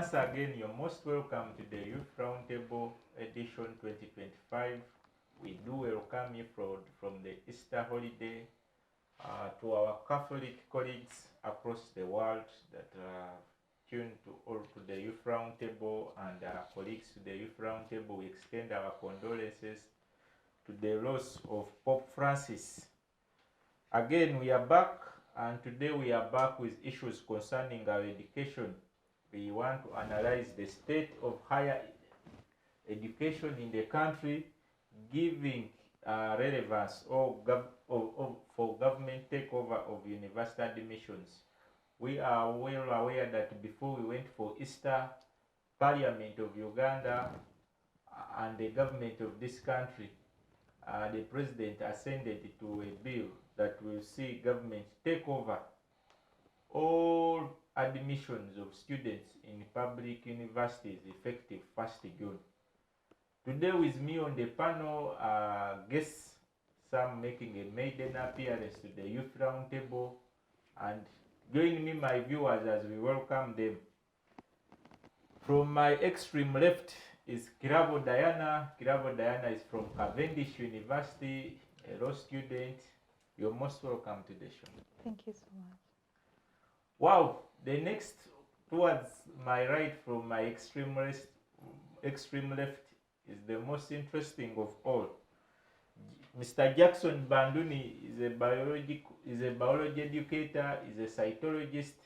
Once again, you're most welcome to the Youth Roundtable Edition 2025. We do welcome you from the Easter holiday to our Catholic colleagues across the world that are tuned to the Youth Roundtable, and our colleagues to the Youth Roundtable. We extend our condolences to the loss of Pope Francis. Again, we are back, and today we are back with issues concerning our education. We want to analyze the state of higher education in the country, giving relevance for government takeover of university admissions. We are well aware that before we went for Easter, Parliament of Uganda and the government of this country, the president ascended to a bill that will see government take over all admissions of students in public universities effective 1st June. Today with me on the panel are guests, some making a maiden appearance to the Youth Roundtable, and join me, my viewers, as we welcome them. From my extreme left is Kirabo Diana. Kirabo Diana is from Cavendish University, a law student. You're most welcome to the show. Thank you so much. Wow, the next towards my right from my extreme left is the most interesting of all. Mr. Jackson Banduni is a biology educator, is a cytologist,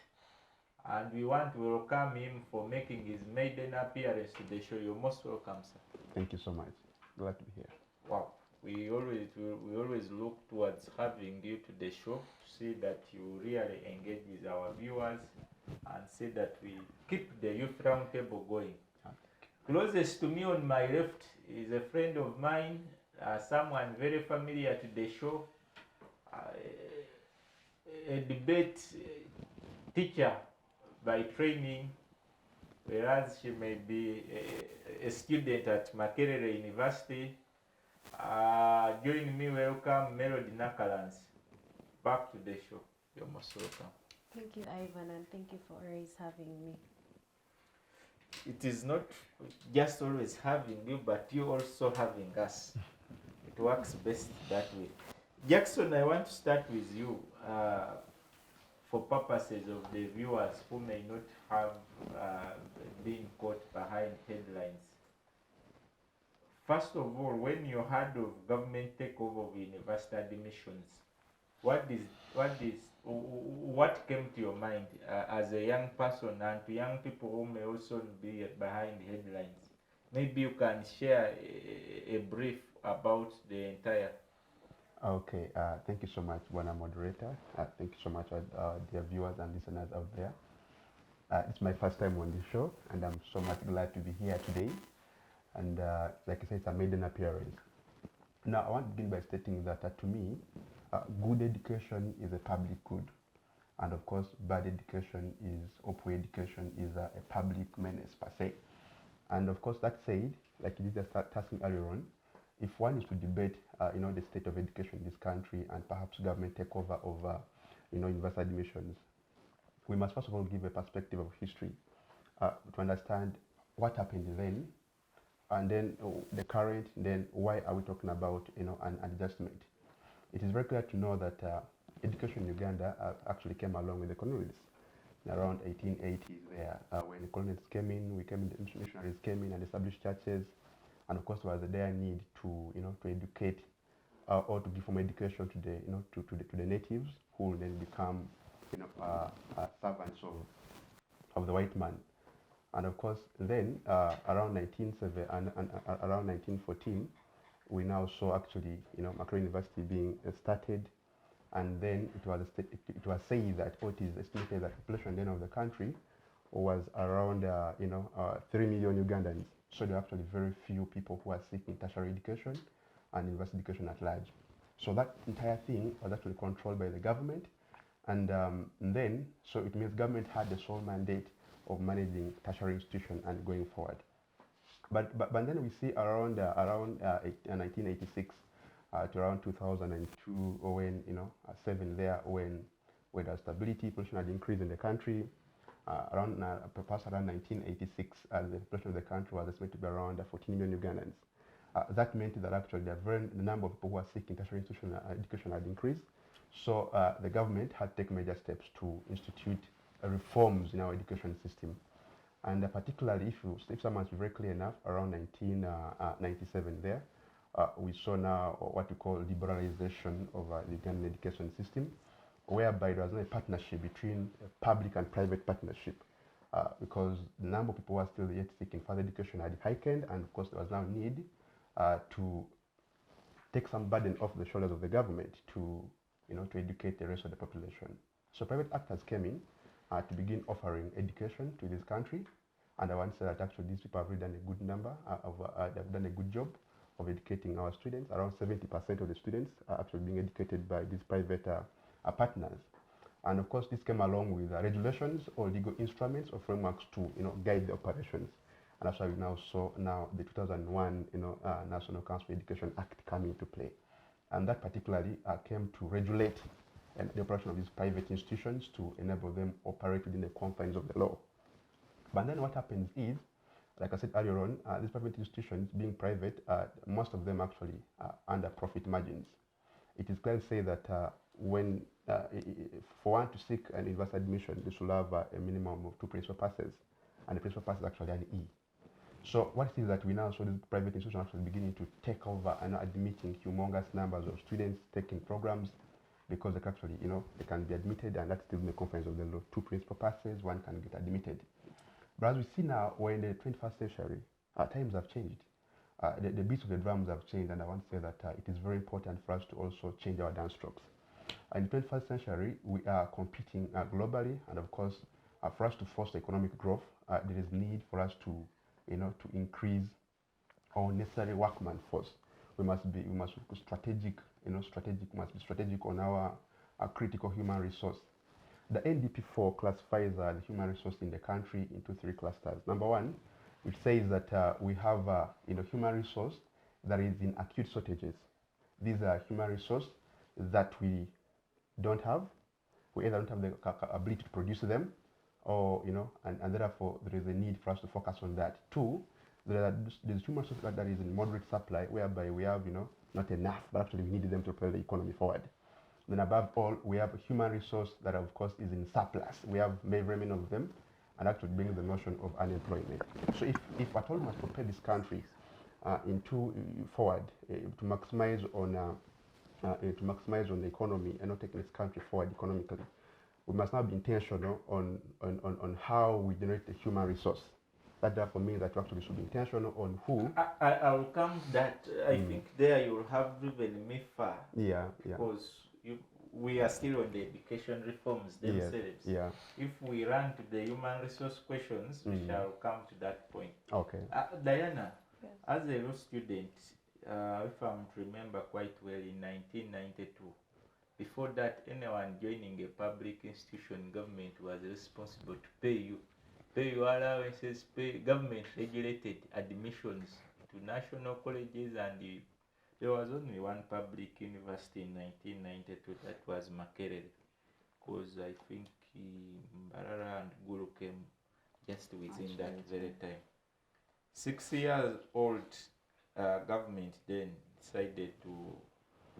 and we want to welcome him for making his maiden appearance to the show. You're most welcome, sir. Thank you so much. Glad to be here. Wow. We always look towards having you to the show to see that you really engage with our viewers and see that we keep the Youth Roundtable going. Closest to me on my left is a friend of mine, someone very familiar to the show, a debate teacher by training, whereas she may be a student at Makerere University. Join me, welcome Melody Nakalanzi. Back to the show. You're most welcome. Thank you, Ivan, and thank you for always having me. It is not just always having you, but you also having us. It works best that way. Jackson, I want to start with you for purposes of the viewers who may not have been caught behind headlines. First of all, when you heard of government takeover of university admissions, what came to your mind as a young person, and to young people who may also be behind headlines? Maybe you can share a brief about the entire. Okay, thank you so much, Bwana Moderator. Thank you so much, dear viewers and listeners out there. It's my first time on this show, and I'm so much glad to be here today. And like I said, it's a maiden appearance. Now, I want to begin by stating that to me, good education is a public good. And of course, bad education or poor education is a public menace per se. And of course, that said, like you did asking earlier on, if one is to debate, the state of education in this country and perhaps government takeover of, university admissions, we must first of all give a perspective of history to understand what happened then, and then the current, then why are we talking about an adjustment. It is very clear to know that education in Uganda actually came along with the colonialists in around 1880s, where when the colonialists came in, the missionaries came in and established churches, and of course there was a dire need to to educate or to give formal education to the natives, who will then become servants of the white man. And of course, then around 1914, we now saw actually, Makerere University being started, and then it was said that it is estimated that the population then of the country was around 3 million Ugandans. So there are actually very few people who are seeking tertiary education and university education at large. So that entire thing was actually controlled by the government, and then so it means government had the sole mandate of managing tertiary institution and going forward. But then we see around 1986 to around 2002, or when 7 there, when there was stability, population had increased in the country, Perhaps around 1986, the population of the country was estimated to be around 14 million Ugandans. That meant that actually the number of people who are seeking tertiary institutional education had increased. So the government had taken major steps to institute reforms in our education system. And particularly, if someone is very clear enough, around 1997 there, we saw now what we call liberalization of the Ugandan education system, whereby there was a partnership between public and private partnership, because the number of people who are still yet seeking further education had heightened, and of course there was now need to take some burden off the shoulders of the government to educate the rest of the population. So private actors came in to begin offering education to this country, and I want to say that actually these people have really done a good number they've done a good job of educating our students. Around 70% of the students are actually being educated by these private partners. And of course, this came along with regulations or legal instruments or frameworks to guide the operations. And that's why we now saw the 2001 National Council for Education Act coming into play. And that particularly came to regulate the operation of these private institutions to enable them operate within the confines of the law. But then what happens is, like I said earlier on, these private institutions, being private, most of them actually are under profit margins. It is clear to say that when for one to seek an university admission, they should have a minimum of 2 principal passes, and the principal pass is actually an E. So what it is that we now saw these private institutions actually beginning to take over and admitting humongous numbers of students taking programs, because they can actually, they can be admitted, and that's still in the confines of the law. 2 principal passes, one can get admitted. But as we see now, we're in the 21st century, times have changed. The beats of the drums have changed, and I want to say that it is very important for us to also change our dance strokes. In the 21st century, we are competing globally, and of course, for us to foster economic growth, there is need for us to, to increase our necessary workman force. We must be strategic, must be strategic on our critical human resource. The NDP4 classifies the human resource in the country into 3 clusters. Number 1, which says that we have human resource that is in acute shortages. These are human resource that we don't have. We either don't have the ability to produce them, or and therefore there is a need for us to focus on that. 2, there's human resource that is in moderate supply, whereby we have not enough, but actually we need them to propel the economy forward. Then above all, we have a human resource that of course is in surplus. We have very many of them, and actually brings the notion of unemployment. So if at all we must propel this country forward to maximize on the economy and not taking this country forward economically, we must now be intentional on how we generate the human resource. That therefore means that we actually should be intentional on who. I'll come to that. I think there you'll have driven me far. Yeah. Because we are still on the education reforms themselves. Yeah. If we run to the human resource questions, we shall come to that point. Okay. Diana, Yes. as a law student, if I'm to remember quite well, in 1992, before that, anyone joining a public institution, government was responsible to pay your allowances, pay government-regulated admissions to national colleges, and there was only one public university in 1992, that was Makerere, because I think Mbarara and Guru came just within that very time. 6 years old government then decided to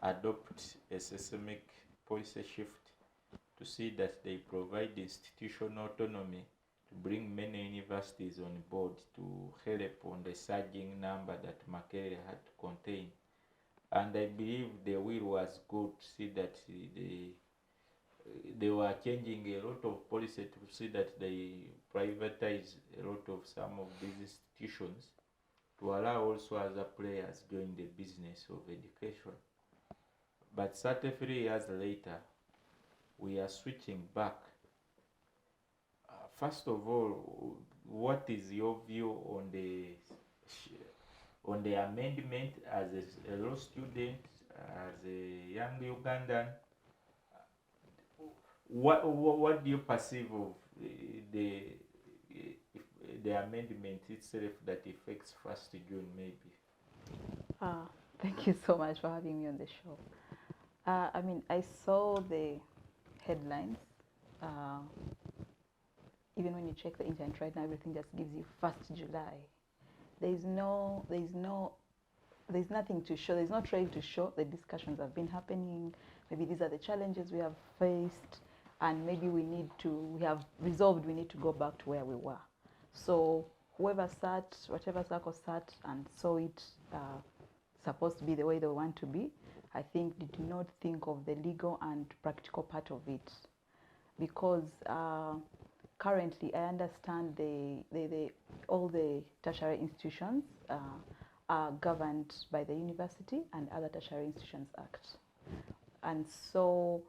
adopt a systemic policy shift to see that they provide institutional autonomy to bring many universities on board to help on the surging number that Makerere had to contain. And I believe the will was good to see that they were changing a lot of policy to see that they privatize a lot of some of these institutions to allow also other players join the business of education. But 33 years later, we are switching back. First of all, what is your view on the amendment as a law student, as a young Ugandan? What do you perceive of the amendment itself that affects 1st June maybe? Thank you so much for having me on the show. I saw the headlines even when you check the internet right now, everything just gives you 1st July. There's nothing to show. There's no trail to show. The discussions have been happening. Maybe these are the challenges we have faced, and maybe we have resolved we need to go back to where we were. So whoever sat, whatever circle sat and saw it supposed to be the way they want to be, I think did not think of the legal and practical part of it. Because currently I understand all the tertiary institutions are governed by the University and Other Tertiary Institutions Act. And so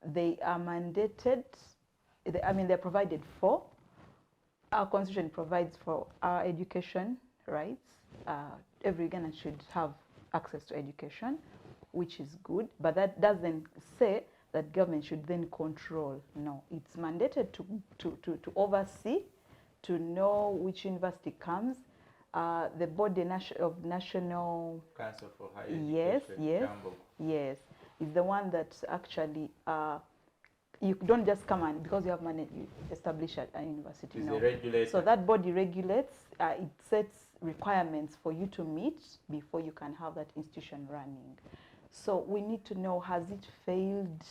they are mandated, they're provided for. Our constitution provides for our education rights. Every Ugandan should have access to education, which is good, but that doesn't say that government should then control. No, it's mandated to oversee, to know which university comes. The board of national Council for Higher Education. Yes, is the one that actually you don't just come and because you have money you establish a university. It's no. a regulator. So that body regulates. It sets requirements for you to meet before you can have that institution running. So we need to know, has it failed?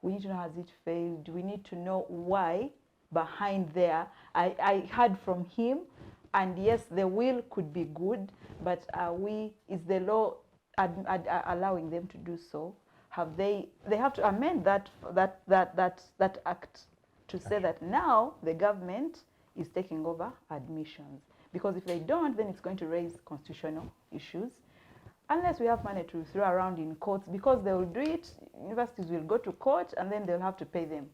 We need to know, has it failed? We need to know why behind there. I heard from him, and yes, the will could be good, but is the law allowing them to do so? Have they have to amend that act to say that now the government is taking over admissions. Because if they don't, then it's going to raise constitutional issues. Unless we have money to throw around in courts, because they will do it, universities will go to court and then they'll have to pay them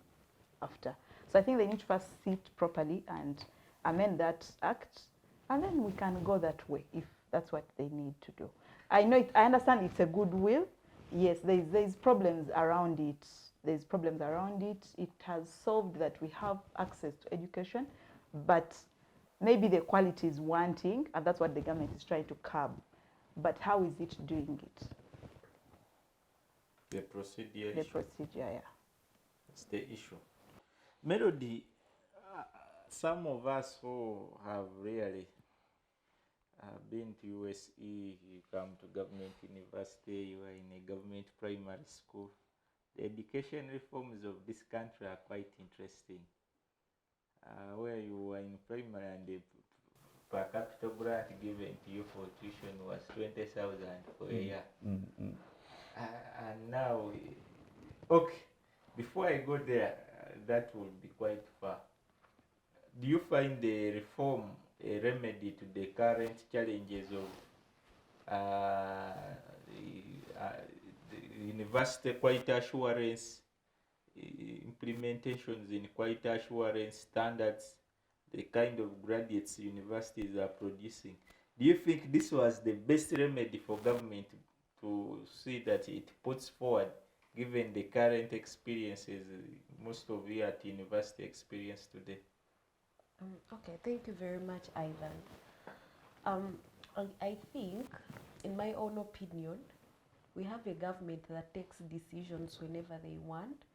after. So I think they need to first sit properly and amend that act, and then we can go that way if that's what they need to do. I understand it's a goodwill. Yes, there's problems around it. There's problems around it. It has solved that we have access to education, but maybe the quality is wanting, and that's what the government is trying to curb. But how is it doing it? The procedure. The procedure, yeah. It's the issue. Melody, some of us who have really been to USE, you come to government university, you are in a government primary school. The education reforms of this country are quite interesting. Where you were in primary and the per capita grant given to you for tuition was 20,000 for a year. And now, okay, before I go there, that will be quite far. Do you find the reform a remedy to the current challenges of the university quality assurance, implementations in quality assurance standards, the kind of graduates universities are producing? Do you think this was the best remedy for government to see that it puts forward, given the current experiences most of you at university experience today? Okay, thank you very much, Ivan. I think, in my own opinion, we have a government that takes decisions whenever they want,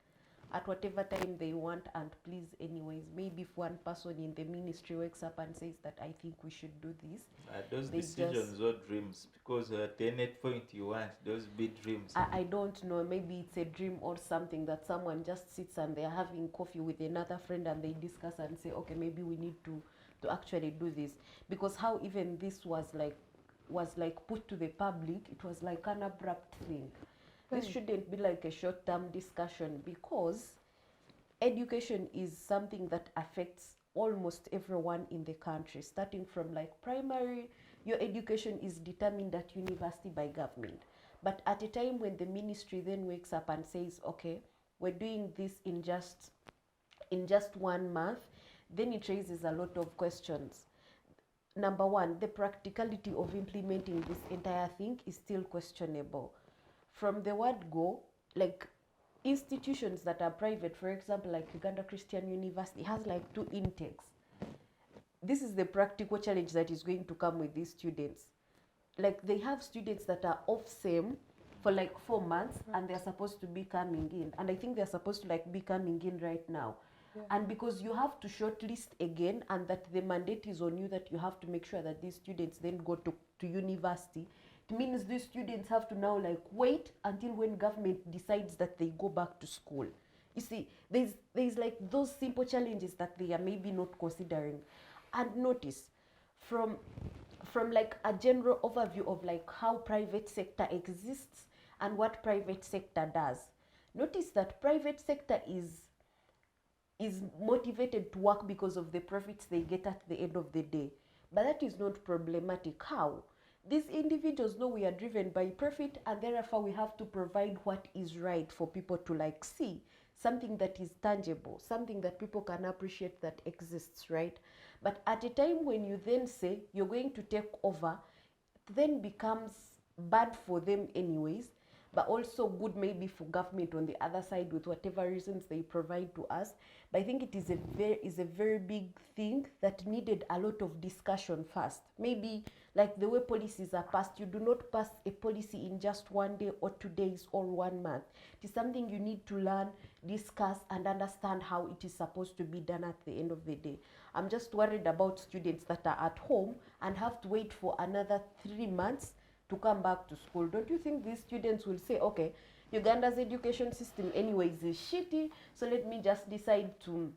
at whatever time they want, and please anyways. Maybe if one person in the ministry wakes up and says that I think we should do this, those decisions or dreams, because at any point you want those big dreams. I don't know, maybe it's a dream or something that someone just sits and they're having coffee with another friend and they discuss and say, okay, maybe we need to actually do this. Because how even this was like put to the public, it was like an abrupt thing. This shouldn't be like a short-term discussion, because education is something that affects almost everyone in the country. Starting from like primary, your education is determined at university by government. But at a time when the ministry then wakes up and says, okay, we're doing this in just 1 month, then it raises a lot of questions. Number one, the practicality of implementing this entire thing is still questionable. From the word go, like institutions that are private, for example, like Uganda Christian University has like 2 intakes. This is the practical challenge that is going to come with these students. Like they have students that are off SEM for like 4 months, and they're supposed to be coming in. And I think they're supposed to like be coming in right now. And because you have to shortlist again, and that the mandate is on you, that you have to make sure that these students then go to university, it means these students have to now like wait until when government decides that they go back to school. You see, there's like those simple challenges that they are maybe not considering. And notice, from like a general overview of like how private sector exists and what private sector does, notice that private sector is motivated to work because of the profits they get at the end of the day. But that is not problematic. How? These individuals know we are driven by profit, and therefore we have to provide what is right for people to like see, something that is tangible, something that people can appreciate that exists, right? But at a time when you then say you're going to take over, it then becomes bad for them anyways, but also good maybe for government on the other side with whatever reasons they provide to us. But I think it is a very big thing that needed a lot of discussion first. Maybe like the way policies are passed, you do not pass a policy in just 1 day or 2 days or 1 month. It is something you need to learn, discuss, and understand how it is supposed to be done at the end of the day. I'm just worried about students that are at home and have to wait for another 3 months to come back to school. Don't you think these students will say, okay, Uganda's education system anyways is shitty, so let me just decide to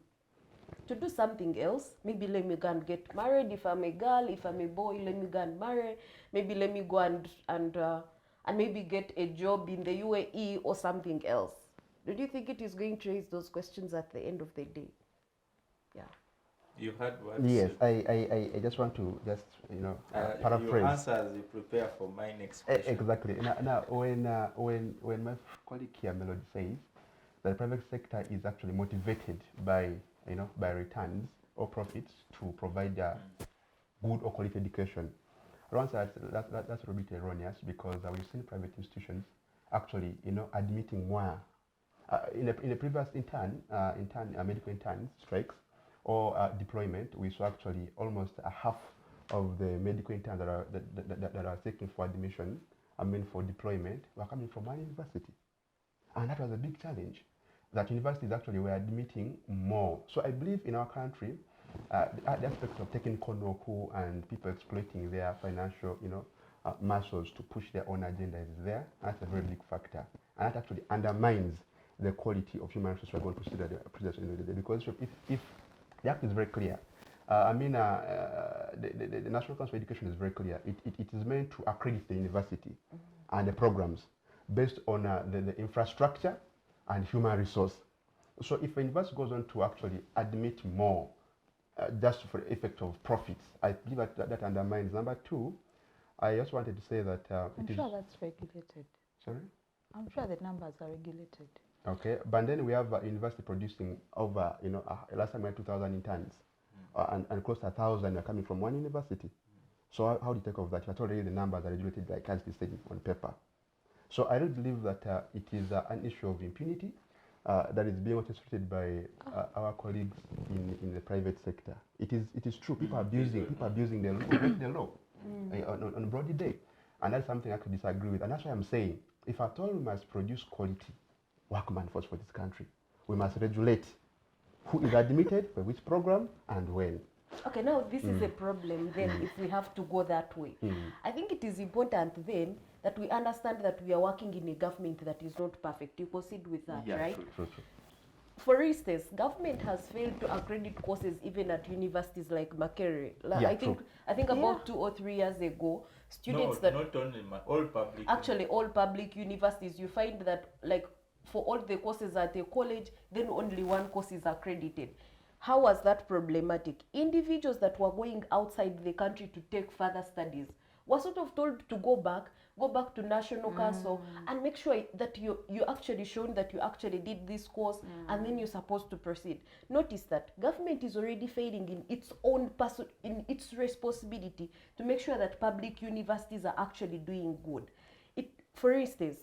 do something else. Maybe let me go and get married. If I'm a girl, if I'm a boy, let me go and marry. Maybe let me go and maybe get a job in the UAE or something else. Do you think it is going to raise those questions at the end of the day? Yeah. You had what? Yes, I just want to paraphrase. Your answers you prepare for my next question. Exactly. Now when my colleague here, Melody, says that the private sector is actually motivated by returns or profits to provide a good or quality education, that's a little bit erroneous, because we've seen private institutions actually admitting more in a previous medical intern strikes or deployment. We saw actually almost a half of the medical interns that are seeking for admission, for deployment, were coming from one university. And that was a big challenge, that universities actually were admitting more. So I believe in our country, the aspect of taking konoku and people exploiting their financial muscles to push their own agenda is there. That's a very big factor. And that actually undermines the quality of human resources we're going to see at the end of the day. Because if the act is very clear. The National Council for Education is very clear. It is meant to accredit the university and the programs based on the infrastructure and human resource. So if a university goes on to actually admit more just for the effect of profits, I believe that undermines. Number two, I just wanted to say that I'm sure that's regulated. Sorry? I'm sure the numbers are regulated. Okay, but then we have a university producing over, last time we had 2,000 interns, and close to 1,000 are coming from one university. So how do you take off that? I told you the numbers are regulated like as they say on paper. So I really believe that it is an issue of impunity that is being orchestrated by our colleagues in the private sector. It is true. People are abusing the law on a broad day, and that's something I could disagree with. And that's why I'm saying, if at all we must produce quality workman force for this country, we must regulate who is admitted for which program and when. Okay, now this is a problem then if we have to go that way. I think it is important then that we understand that we are working in a government that is not perfect. You proceed with that, right? True. For instance, government has failed to accredit courses even at universities like Makerere. I think about 2 or 3 years ago, students not only all public. Actually, all public universities, you find that like for all the courses at a college, then only one course is accredited. How was that problematic? Individuals that were going outside the country to take further studies were sort of told to go back to National Council and make sure that you actually shown that you actually did this course, and then you're supposed to proceed. Notice that government is already failing in its own in its responsibility to make sure that public universities are actually doing good. For instance,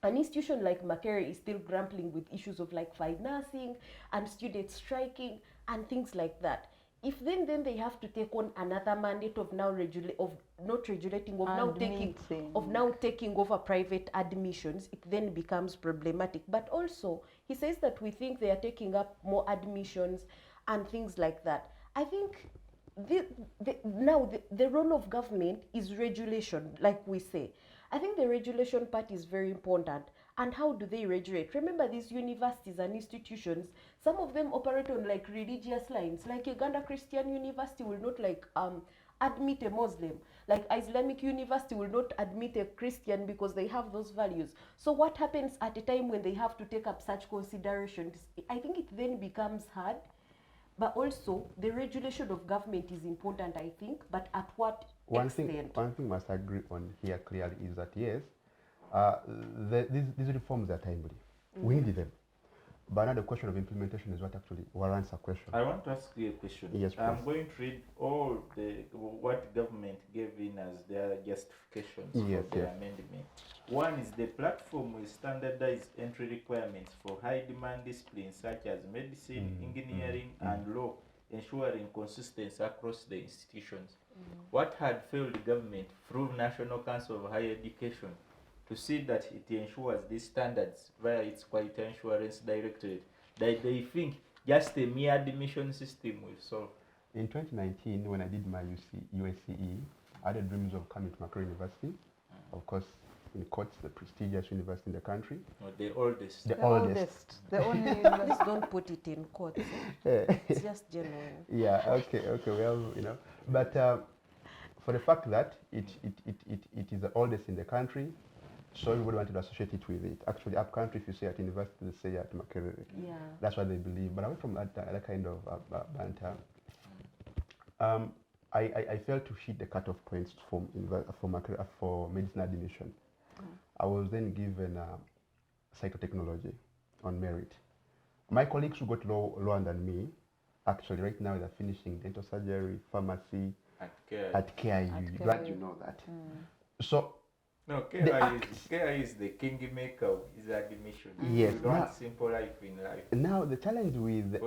an institution like Makerere is still grappling with issues of like financing and students striking and things like that. if then they have to take on another mandate of now taking over private admissions, it then becomes problematic. But also he says that we think they are taking up more admissions and things like that. I think the role of government is regulation, like we say. I think the regulation part is very important. And how do they regulate? Remember, these universities and institutions, some of them operate on like religious lines. Like Uganda Christian University will not like admit a Muslim. Like Islamic University will not admit a Christian because they have those values. So what happens at a time when they have to take up such considerations? I think it then becomes hard. But also, the regulation of government is important, I think, but at what extent? One thing must agree on here clearly is that, yes, these reforms are timely. We need them. But now the question of implementation is what actually warrants a question. I want to ask you a question. Yes, please. I'm going to read all what government gave in as their justifications for their amendment. One is the platform will standardize entry requirements for high demand disciplines such as medicine, engineering, and law, ensuring consistency across the institutions. What had failed the government through National Council of Higher Education to see that it ensures these standards via its Quality Assurance Directorate, that they think just a mere admission system will solve? In 2019, when I did my USCE, I had dreams of coming to Makerere University. Of course, in quotes, the prestigious university in the country. Or the oldest. The oldest. The only Please don't put it in quotes. It's just genuine. Yeah, okay, well, but for the fact that it is the oldest in the country, so everybody wanted to associate it with it. Actually, up country, if you say at university, they say at Makerere. Yeah. That's what they believe. But away from that kind of banter, I failed to hit the cutoff points for medicine admission. I was then given psychotechnology on merit. My colleagues who got lower than me, actually right now they're finishing dental surgery, pharmacy at KIU. Glad you know that. So no, KIU is the king maker of his admission. Yes. You want simple life in life. Now the challenge with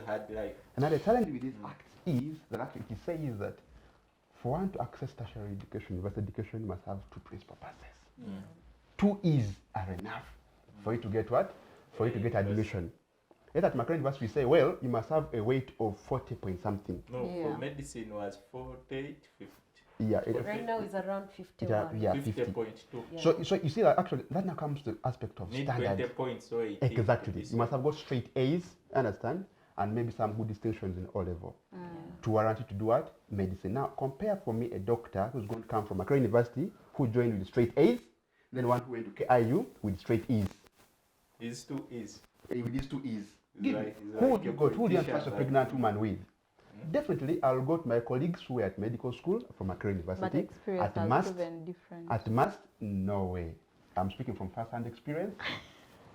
hard life. Now the challenge with these acts is that actually it says that for one to access tertiary education, university education, you must have two principal passes. 2 E's are enough for you to get what? For you to get admission. Yet at Makerere University, we say, well, you must have a weight of 40 point something. No, for medicine was 48, 50. Yeah, right now it's around 51. 50.2. Yeah. So you see that actually that now comes to the aspect of Need standards. 20 points, so Exactly. You must have got straight A's, understand, and maybe some good distinctions in O level to warrant you to do what? Medicine. Now compare for me a doctor who's going to come from Makerere University who joined with straight A's, then one who went to KIU with straight E's. These 2 E's. With these 2 E's. Who would you go? Who do you trust a pregnant woman with? Definitely, I'll go to my colleagues who were at medical school from Makerere University. But experience has proven different. At MAST, no way. I'm speaking from first-hand experience.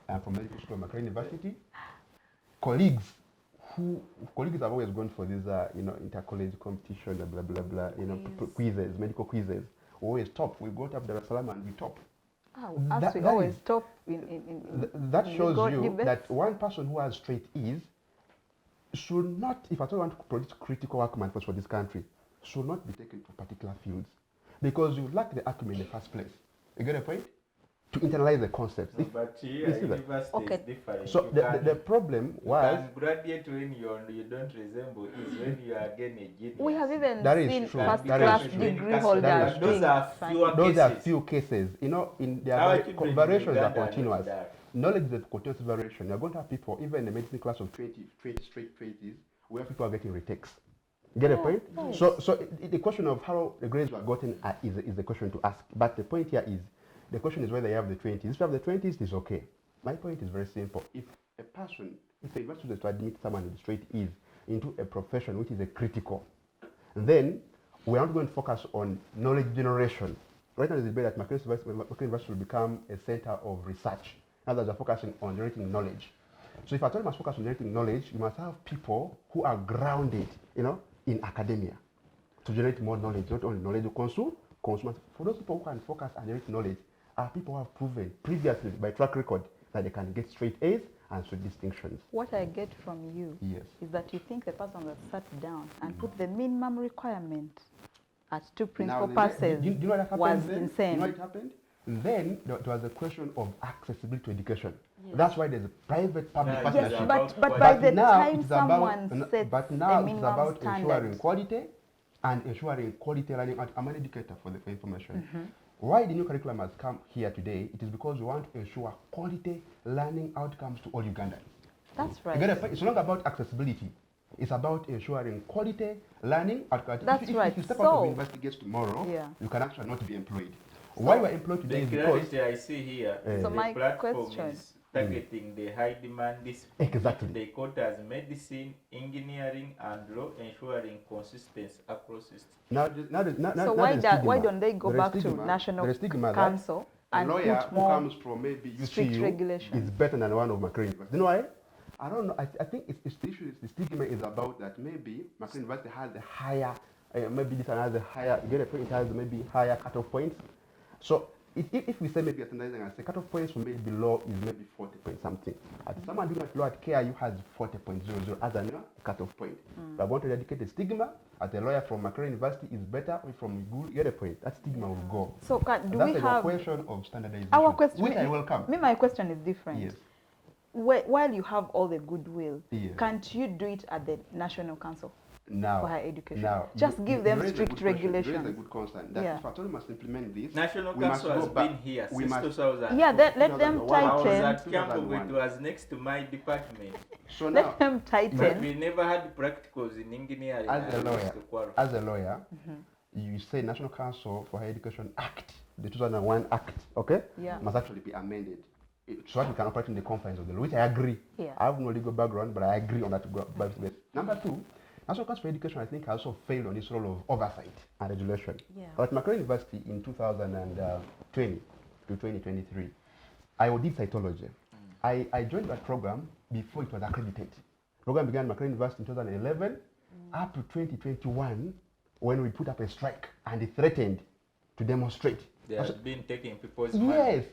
I'm from medical school at Makerere University. Colleagues have always gone for these, inter-college competition, blah blah blah. Quizzes, medical quizzes. Always top. We got up Dar es Salaam and we top. We always top that shows you that one person who has straight E's should not, if at all want to produce critical workmen for this country, should not be taken to particular fields because you lack the acumen in the first place. You get a point? To internalize the concepts. No, but here, university is different. So the problem was... You can graduate when you don't resemble is when you are again a genius. We have even seen first-class degree holders. Those are few cases. In their variations are continuous. Knowledge is a continuous variation. You're going to have people, even in the medicine class of 20 straight 20s, where people are getting retakes. Get a point? Yes. So the question of how the grades were gotten is the question to ask. But the point here is, the question is whether you have the 20s. If you have the 20s, it's okay. My point is very simple. If a university is to admit someone with straight E's into a profession which is a critical, then we are not going to focus on knowledge generation. Right now, there's a debate that Makerere University will become a center of research. Now that they're focusing on generating knowledge. So if at all you must focus on generating knowledge, you must have people who are grounded, in academia to generate more knowledge, not only knowledge you consume. For those people who can focus and generate knowledge, are people who have proven previously by track record that they can get straight A's and so distinctions. What I get from you Yes. is that you think the person that sat down and put the minimum requirement at 2 principal Now, passes do you know what happened was then? insane. You know what happened? Then there was a question of accessibility to education. Yes. That's why there's a private-public Yes, partnership. Yes, about but by quality. the now time it's someone sets but a now it's minimum about standard, ensuring quality and ensuring quality learning. I'm an educator for the information. Why the new curriculum has come here today, it is because we want to ensure quality learning outcomes to all Ugandans. that's You right. get a point? It's not about accessibility. It's about ensuring quality learning outcomes. That's If right. you step So- out of university gates tomorrow, Yeah. you can actually not be employed. Why we're employed today The is because clarity I see here, So the my platform question- is targeting the high demand discipline. Exactly. The quotas medicine, engineering, and law, ensuring consistency across systems. now, So why don't they go back to National Council a and lawyer put who more comes from maybe strict UCU regulations? is better than one of Makerere University. You know why? I don't know. I think it's the issue. The stigma is about that maybe Makerere University has a higher, maybe this one has a higher. You get a point. It has maybe higher cutoff points. So if we say maybe standardizing and say cutoff points for maybe law is maybe 40 point something. Someone doing at law at KIU has 40.00 as a cutoff point. But I want to eradicate the stigma. As a lawyer from Makerere University is better or from Google, you get a point. That stigma will go. So do That's we like have a question of standardization, our question? which I welcome. My question is different. Yes. While you have all the goodwill, Yes. can't you do it at the National Council Now, for higher education? now Just you- give you them raise a strict good question. You raise a regulations. good concern. That Yeah. if at all we must implement this, National we must Council has go back. been here We since must- 2000. Yeah, let them 2001. I was tighten. at Campo, 2001. it was next to my department. So now, Let them But tighten. we never had practicals in engineering. as and a I lawyer, used to quarrel. you say National Council for Higher Education Act, the 2001 Act, okay, Yeah. must actually be amended so that we can operate in the confines of the law, which I agree. Yeah. I have no legal background, but I agree on that basis. Number two, National Council for Education, I think, also failed on its role of oversight and regulation. Yeah. At Makerere University in 2020 to 2023, I did cytology. I joined that program before it was accredited. The program began at Makerere University in 2011 up to 2021 when we put up a strike and they threatened to demonstrate. They have been taking people's money. Yes.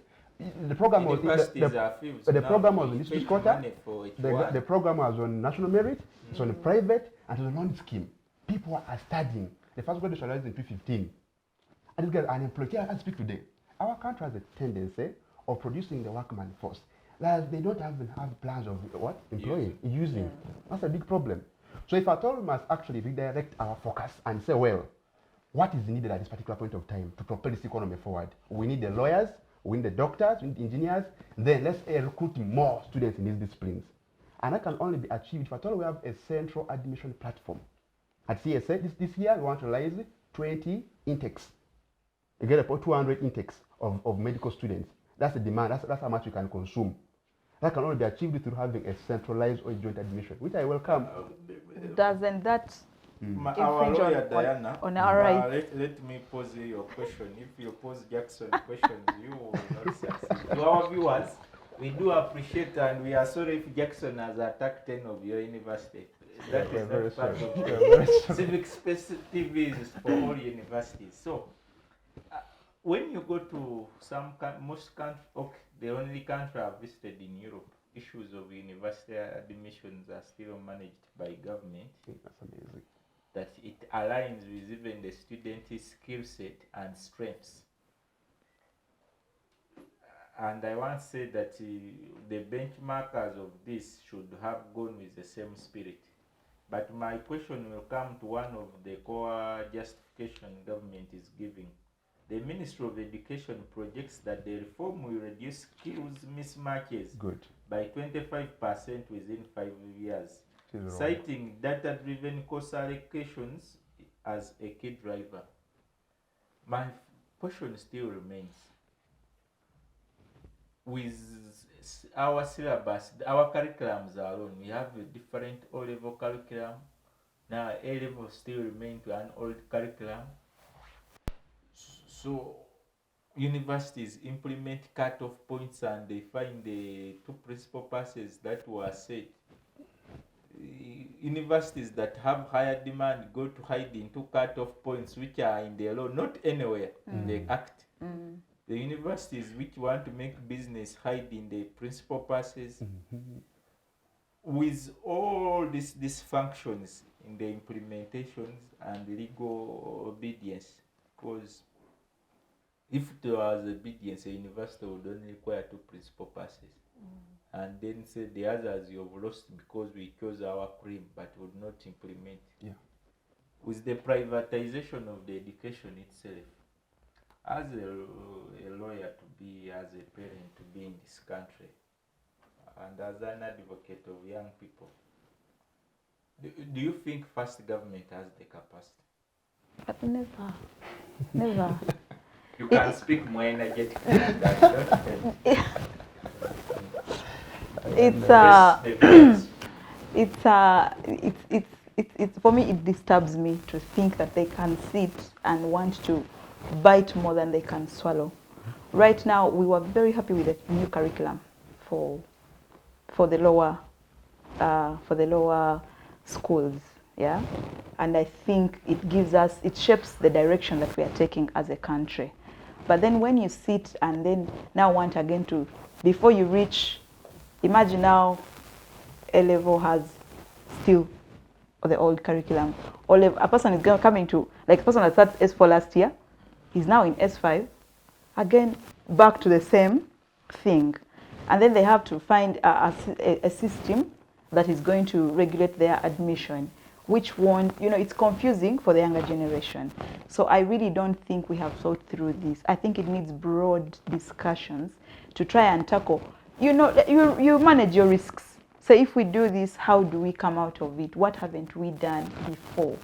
The program was Universities are fused the now. program was We on district pay quota. money for it. The program was on national merit, it's on private, and it's on loan scheme. People are studying. The first graduation was in 2015. And these guys are unemployed. Yeah, I speak today. Our country has a tendency of producing the workman force. Like they don't even have plans of what? Employing, using. Yeah. That's a big problem. So if at all we must actually redirect our focus and say, well, what is needed at this particular point of time to propel this economy forward? We need the lawyers, we need the doctors, we need the engineers, then let's recruit more students in these disciplines. And that can only be achieved if at all we have a central admission platform. At CSA, this year we want to realize 20 intakes. You get about 200 intakes of medical students. That's the demand, that's how much you can consume. That can only be achieved through having a centralized or joint admission, which I welcome. Doesn't that Our infringe lawyer Diana, on our rights? let me pose your question. If you pose Jackson questions, you will not succeed. To our viewers, we do appreciate and we are sorry if Jackson has attacked 10 of your university. That We're is very not part sorry. of We're very sorry. Civic Space TV is for all universities. So, when you go to most countries, okay, the only country I've visited in Europe, issues of university admissions are still managed by government. That's amazing. That it aligns with even the student's skill set and strengths. And I once said that the benchmarkers of this should have gone with the same spirit. But my question will come to one of the core justification government is giving. The Ministry of Education projects that the reform will reduce skills mismatches Good. by 25% within 5 years, It is wrong. citing data-driven course allocations as a key driver. My question still remains. With our syllabus, our curriculums are alone. We have a different O-level curriculum. Now A-level still remain to an old curriculum. So universities implement cut-off points and they find the two principal passes that were set. Universities that have higher demand go to hide into cut-off points which are in the law, not anywhere in the act. the universities which want to make business hide in the principal passes with all these functions in the implementations and legal obedience. Because if there was obedience, a university would only require 2 principal passes. And then say the others you have lost because we chose our cream, but would not implement. Yeah. With the privatization of the education itself, as a lawyer to be, as a parent to be in this country, and as an advocate of young people, do you think first government has the capacity? But never, never. You can speak more energetically than that. It's for me, it disturbs me to think that they can sit and want to bite more than they can swallow. Right now, we were very happy with the new curriculum for the lower schools, yeah, and I think it shapes the direction that we are taking as a country. But then when you sit and then now want again to, before you reach, imagine now A level has still the old curriculum. A person is coming to, like a person that started S4 last year, he's now in S5, again back to the same thing. And then they have to find a system that is going to regulate their admission, which won't, it's confusing for the younger generation. So I really don't think we have thought through this. I think it needs broad discussions to try and tackle, you manage your risks. So if we do this, how do we come out of it? What haven't we done before?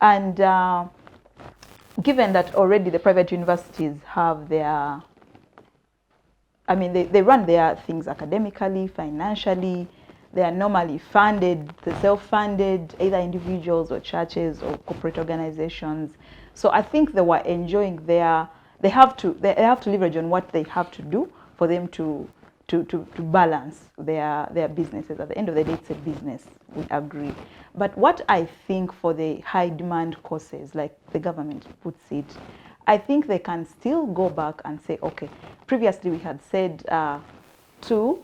And given that already the private universities have their, they run their things academically, financially, they are normally funded, they're self-funded, either individuals or churches or corporate organizations. So I think they were enjoying they have to leverage on what they have to do for them to balance their businesses. At the end of the day, it's a business, we agree. But what I think for the high demand courses, like the government puts it, I think they can still go back and say, okay, previously we had said 2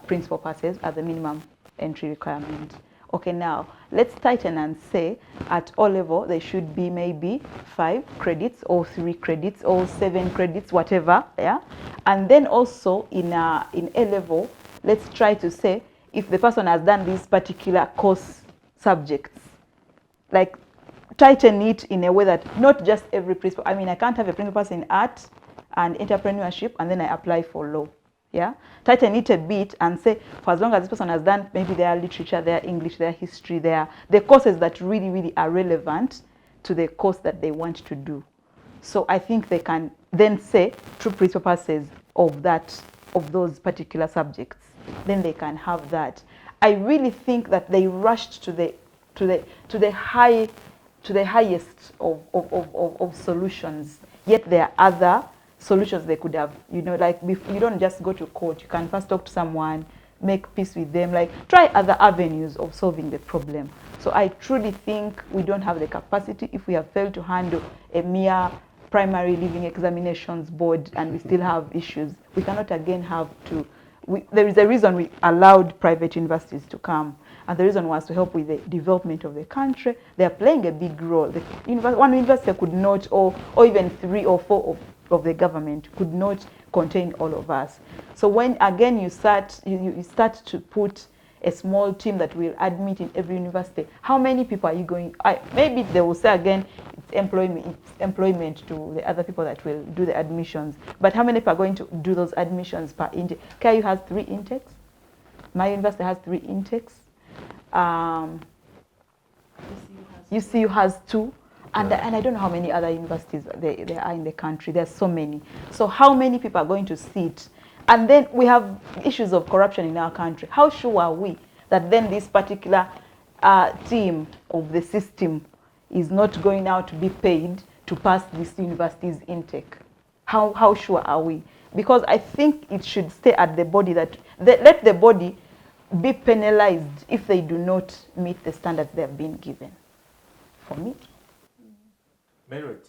principal passes as the minimum entry requirement. Okay, now let's tighten and say at O level there should be maybe 5 credits or 3 credits or 7 credits, whatever, yeah. And then also in A level, let's try to say if the person has done these particular course subjects, like tighten it in a way that not just every principal. I can't have a principal pass in art and entrepreneurship and then I apply for law. Yeah, tighten it a bit and say for as long as this person has done maybe their literature, their English, their history, the courses that really are relevant to the course that they want to do. So I think they can then say true principal passes of those particular subjects. Then they can have that. I really think that they rushed to the highest of solutions. Yet there are other solutions they could have, like you don't just go to court. You can first talk to someone, make peace with them, like try other avenues of solving the problem. So I truly think we don't have the capacity. If we have failed to handle a mere primary leaving examinations board and we still have issues, we cannot again have to, there is a reason we allowed private universities to come, and the reason was to help with the development of the country. They are playing a big role. One university could not, or even 3 or 4 of the government could not contain all of us. So when again you start to put a small team that will admit in every university, how many people are you going? Maybe they will say again it's employment to the other people that will do the admissions. But how many people are going to do those admissions per intake? KU has 3 intakes. My university has 3 intakes. UCU has 2. And I don't know how many other universities there are in the country. There's so many. So how many people are going to sit? And then we have issues of corruption in our country. How sure are we that then this particular team of the system is not going now to be paid to pass this university's intake? How sure are we? Because I think it should stay at the body that let the body be penalized if they do not meet the standards they have been given. For me. Melody,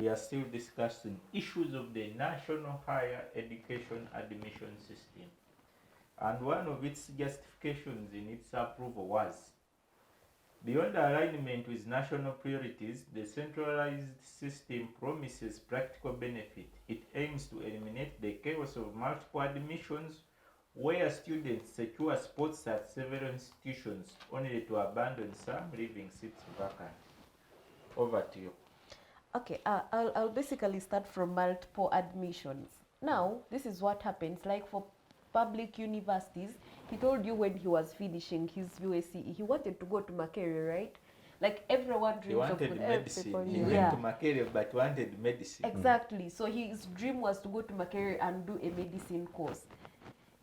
we are still discussing issues of the national higher education admission system. And one of its justifications in its approval was, beyond alignment with national priorities, the centralized system promises practical benefit. It aims to eliminate the chaos of multiple admissions where students secure spots at several institutions only to abandon some, leaving seats vacant. Over to you. Okay, I'll basically start from multiple admissions. Now, this is what happens. Like for public universities, he told you when he was finishing his USC, he wanted to go to Makerere, right? Like everyone dreams He wanted medicine. He went to Makerere but wanted medicine. Exactly. So his dream was to go to Makerere and do a medicine course.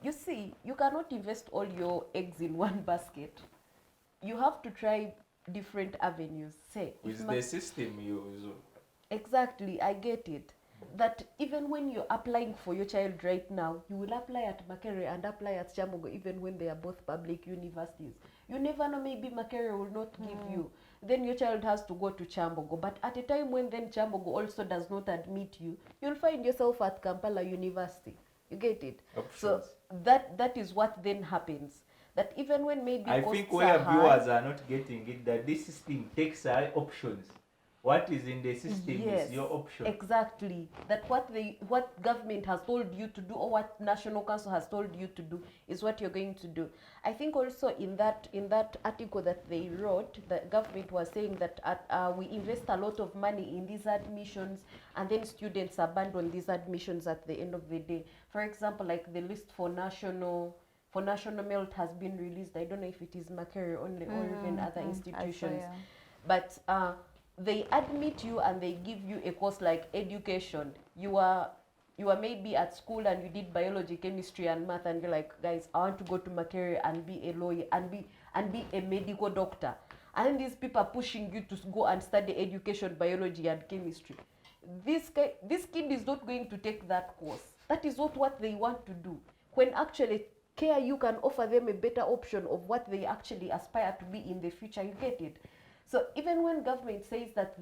You see, you cannot invest all your eggs in one basket. You have to try different avenues. Say, with the system you use. Exactly, I get it. That even when you're applying for your child right now, you will apply at Makerere and apply at Chambogo, even when they are both public universities. You never know, maybe Makerere will not give you. Then your child has to go to Chambogo. But at a time when then Chambogo also does not admit you, you'll find yourself at Kampala University. You get it? Options. So that is what then happens. That even when maybe I think where viewers are not getting it, that this system takes our options. What is in the system is your option. Exactly. That what government has told you to do or what National Council has told you to do is what you're going to do. I think also in that article that they wrote, the government was saying that we invest a lot of money in these admissions and then students abandon these admissions at the end of the day. For example, like the list for national merit has been released. I don't know if it is Makerere only or even other institutions. But they admit you and they give you a course like education. You are maybe at school and you did biology, chemistry and math and you're like, guys, I want to go to Makerere and be a lawyer and be a medical doctor. And then these people are pushing you to go and study education, biology and chemistry. This kid is not going to take that course. That is not what they want to do. When actually you can offer them a better option of what they actually aspire to be in the future. You get it? So even when government says that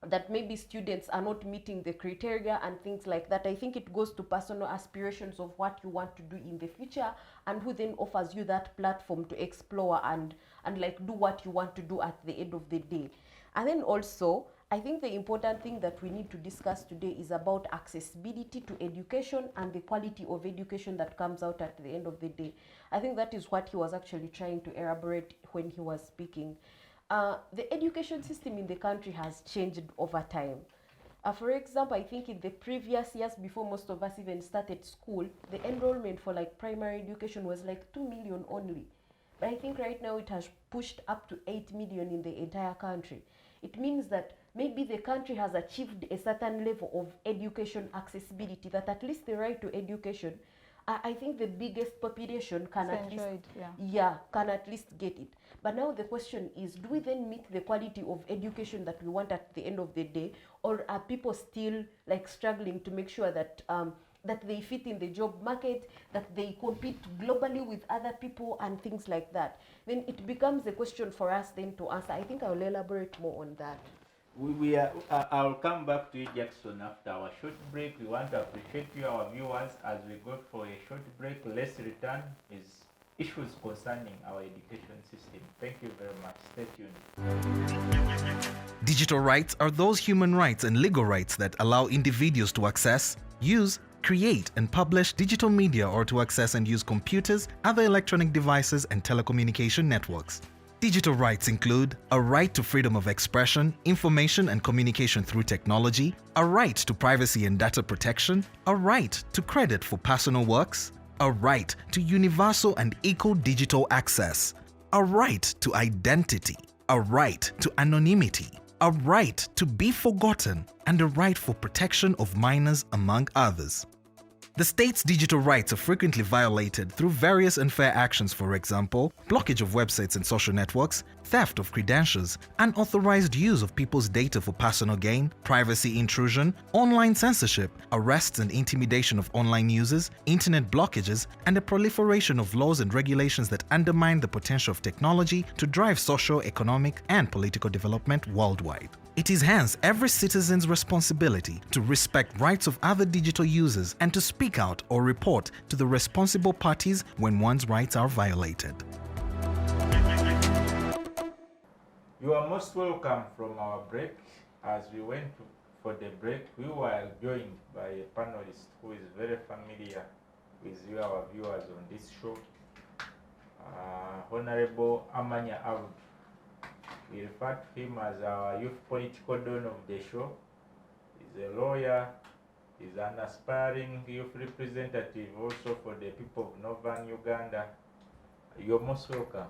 that maybe students are not meeting the criteria and things like that, I think it goes to personal aspirations of what you want to do in the future and who then offers you that platform to explore and like do what you want to do at the end of the day. And then also, I think the important thing that we need to discuss today is about accessibility to education and the quality of education that comes out at the end of the day. I think that is what he was actually trying to elaborate when he was speaking. The education system in the country has changed over time. For example, I think in the previous years, before most of us even started school, the enrollment for like primary education was like 2 million only. But I think right now it has pushed up to 8 million in the entire country. It means that maybe the country has achieved a certain level of education accessibility, that at least the right to education, I think the biggest population can can at least get it. But now the question is, do we then meet the quality of education that we want at the end of the day, or are people still like struggling to make sure that that they fit in the job market, that they compete globally with other people and things like that? Then it becomes a question for us then to answer. I think I'll elaborate more on that. I'll come back to you, Jackson, after our short break. We want to appreciate you, our viewers, as we go for a short break. Let's return with issues concerning our education system. Thank you very much. Stay tuned. Digital rights are those human rights and legal rights that allow individuals to access, use, create and publish digital media or to access and use computers, other electronic devices and telecommunication networks. Digital rights include a right to freedom of expression, information and communication through technology, a right to privacy and data protection, a right to credit for personal works, a right to universal and equal digital access, a right to identity, a right to anonymity, a right to be forgotten, and a right for protection of minors, among others. The state's digital rights are frequently violated through various unfair actions, for example, blockage of websites and social networks, theft of credentials, unauthorized use of people's data for personal gain, privacy intrusion, online censorship, arrests and intimidation of online users, internet blockages, and the proliferation of laws and regulations that undermine the potential of technology to drive social, economic, and political development worldwide. It is hence every citizen's responsibility to respect rights of other digital users and to speak out or report to the responsible parties when one's rights are violated. You are most welcome from our break. As we went for the break, we were joined by a panelist who is very familiar with you, our viewers on this show, Honorable Amanya Abdu. We refer to him as our youth political don of the show. He's a lawyer, he's an aspiring youth representative also for the people of Northern Uganda. You're most welcome.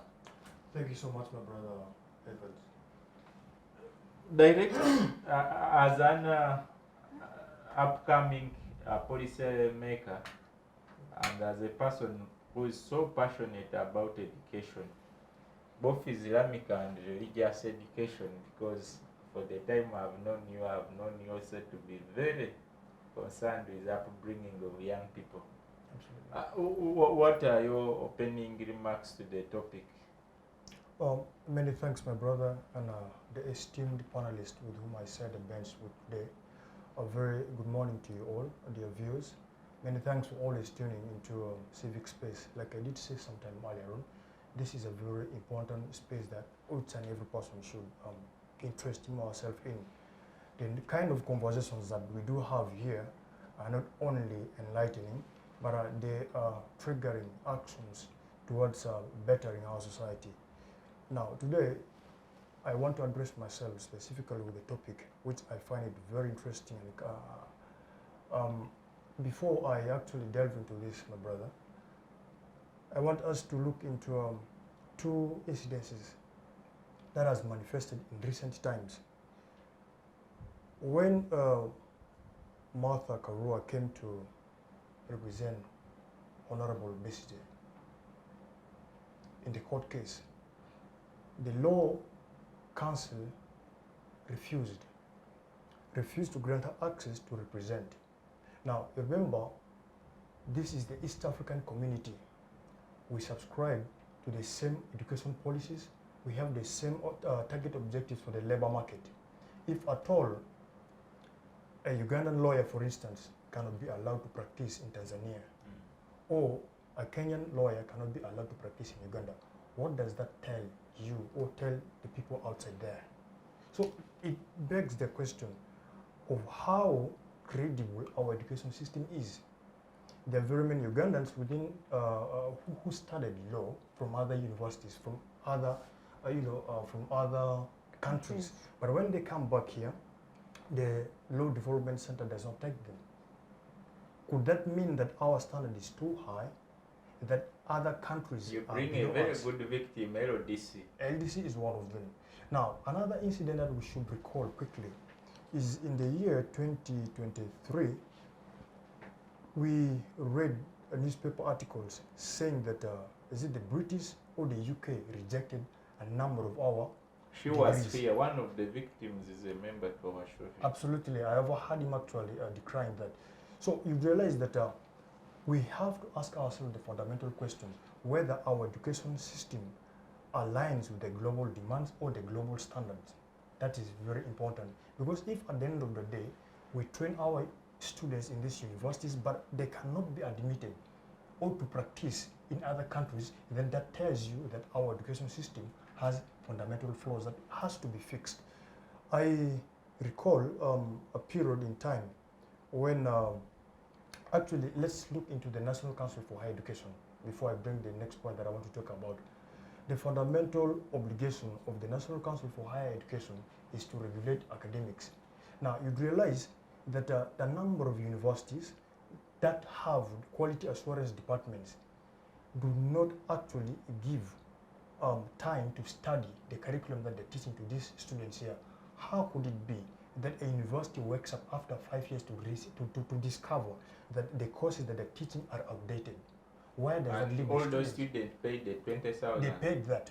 Thank you so much, my brother Edward. Direct, as an upcoming policy maker and as a person who is so passionate about education, both Islamic and religious education, because for the time I've known you also to be very concerned with upbringing of young people. Absolutely. What are your opening remarks to the topic? Many thanks, my brother, and the esteemed panelists with whom I share the bench with today. A very good morning to you all, dear viewers. Many thanks for always tuning into civic space. Like I did say sometime earlier on, this is a very important space that each and every person should interest ourselves in. The kind of conversations that we do have here are not only enlightening, but they are triggering actions towards bettering our society. Now, today, I want to address myself specifically with a topic which I find it very interesting. And before I actually delve into this, my brother, I want us to look into two incidences that has manifested in recent times. When Martha Karua came to represent Honorable Besije in the court case, the law council refused to grant her access to represent. Now, remember, this is the East African community. We subscribe to the same education policies. We have the same target objectives for the labor market. If at all, a Ugandan lawyer, for instance, cannot be allowed to practice in Tanzania, or a Kenyan lawyer cannot be allowed to practice in Uganda, what does that tell you or tell the people outside there? So it begs the question of how credible our education system is. There are very many Ugandans within who studied law from other universities, from other from other countries. But when they come back here, the Law Development Center does not take them. Could that mean that our standard is too high, that other countries You bring a very good victim, LDC. LDC is one of them. Now, another incident that we should recall quickly is in the year 2023, we read newspaper articles saying that, is it the British or the UK rejected a number of our She was here. One of the victims is a member of our show. Absolutely. I ever heard him actually decrying that. So you realize that we have to ask ourselves the fundamental question whether our education system aligns with the global demands or the global standards. That is very important, because if at the end of the day we train our students in these universities but they cannot be admitted or to practice in other countries, then that tells you that our education system has fundamental flaws that has to be fixed. I recall a period in time when actually, let's look into the National Council for Higher Education before I bring the next point that I want to talk about. The fundamental obligation of the National Council for Higher Education is to regulate academics. Now, you realize that the number of universities that have quality assurance departments do not actually give time to study the curriculum that they're teaching to these students here. How could it be that a university wakes up after 5 years to discover that the courses that they're teaching are outdated? Where does that leave all those students paid the 20,000? They paid that.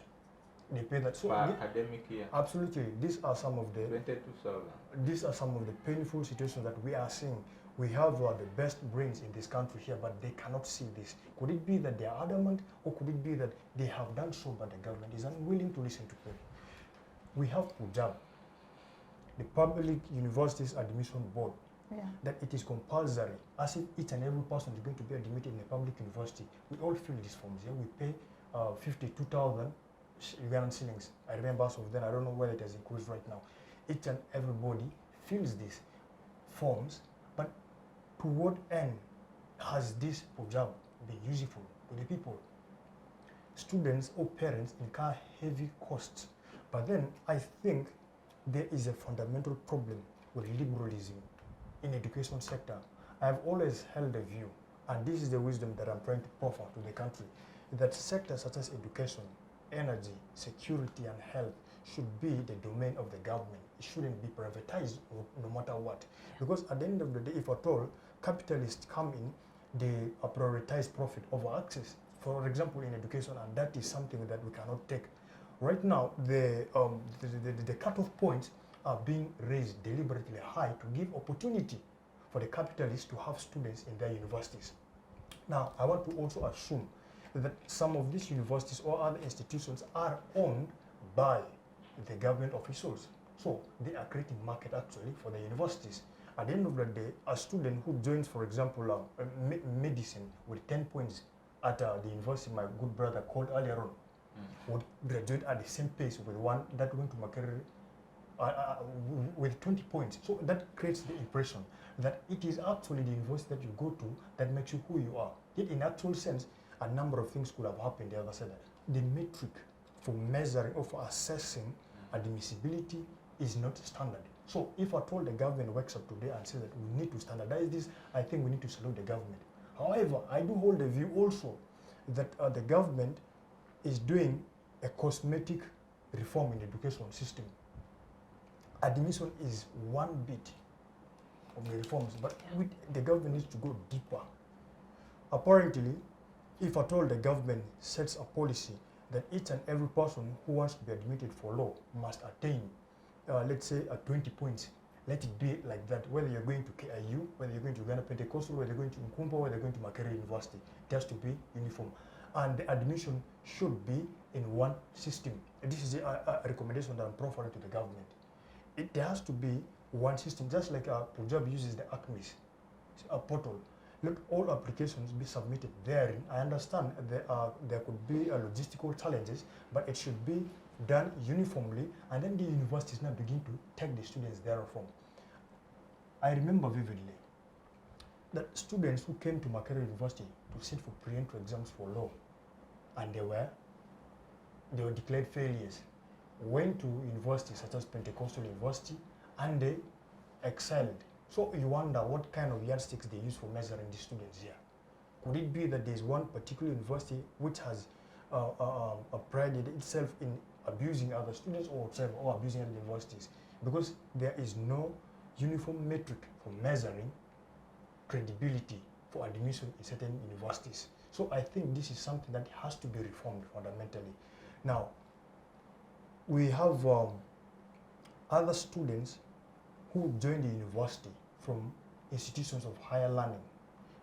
They paid that. So per academic year. Absolutely. These are some of the 22,000. These are some of the painful situations that we are seeing. We have the best brains in this country here, but they cannot see this. Could it be that they are adamant, or could it be that they have done so, but the government is unwilling to listen to them? We have Punjab. the Public Universities Admission Board, Yeah. that it is compulsory, as if each and every person is going to be admitted in a public university. We all fill these forms here. We pay 52,000 Ugandan shillings. I remember as of then, I don't know whether it has increased right now. Each and everybody fills these forms, but to what end has this program been useful to the people? Students or parents incur heavy costs. But then I think there is a fundamental problem with liberalism in education sector. I've always held a view, and this is the wisdom that I'm trying to proffer to the country, that sectors such as education, energy, security, and health should be the domain of the government. It shouldn't be privatized no matter what. Because at the end of the day, if at all capitalists come in, they prioritize profit over access. For example, in education, and that is something that we cannot take. Right now, the cutoff points are being raised deliberately high to give opportunity for the capitalists to have students in their universities. Now, I want to also assume that some of these universities or other institutions are owned by the government officials. So they are creating market actually for the universities. At the end of the day, a student who joins, for example, medicine with 10 points at the university my good brother called earlier on, would graduate at the same pace with one that went to Makerere with 20 points. So that creates the impression that it is actually the university that you go to that makes you who you are. Yet in actual sense, a number of things could have happened the other side. The metric for measuring or for assessing admissibility is not standard. So if at all the government wakes up today and says that we need to standardize this, I think we need to salute the government. However, I do hold a view also that the government is doing a cosmetic reform in the education system. Admission is one bit of the reforms, but the government needs to go deeper. Apparently, if at all the government sets a policy that each and every person who wants to be admitted for law must attain, let's say, 20 points, let it be like that. Whether you're going to KIU, whether you're going to Uganda Pentecostal, whether you're going to Nkumba, whether you're going to Makerere University, it has to be uniform. And the admission should be in one system. This is a recommendation that I'm proffering to the government. There has to be one system, just like Punjab uses the ACMIS, a portal. Let all applications be submitted therein. I understand there could be logistical challenges, but it should be done uniformly, and then the universities now begin to take the students therefrom. I remember vividly that students who came to Makerere University to sit for pre-entry exams for law, and they were declared failures, went to universities such as Pentecostal University, and they excelled. So you wonder what kind of yardsticks they use for measuring the students here. Could it be that there's one particular university which has prided itself in abusing other students or abusing other universities? Because there is no uniform metric for measuring credibility for admission in certain universities. So I think this is something that has to be reformed fundamentally. Now, we have other students who join the university from institutions of higher learning.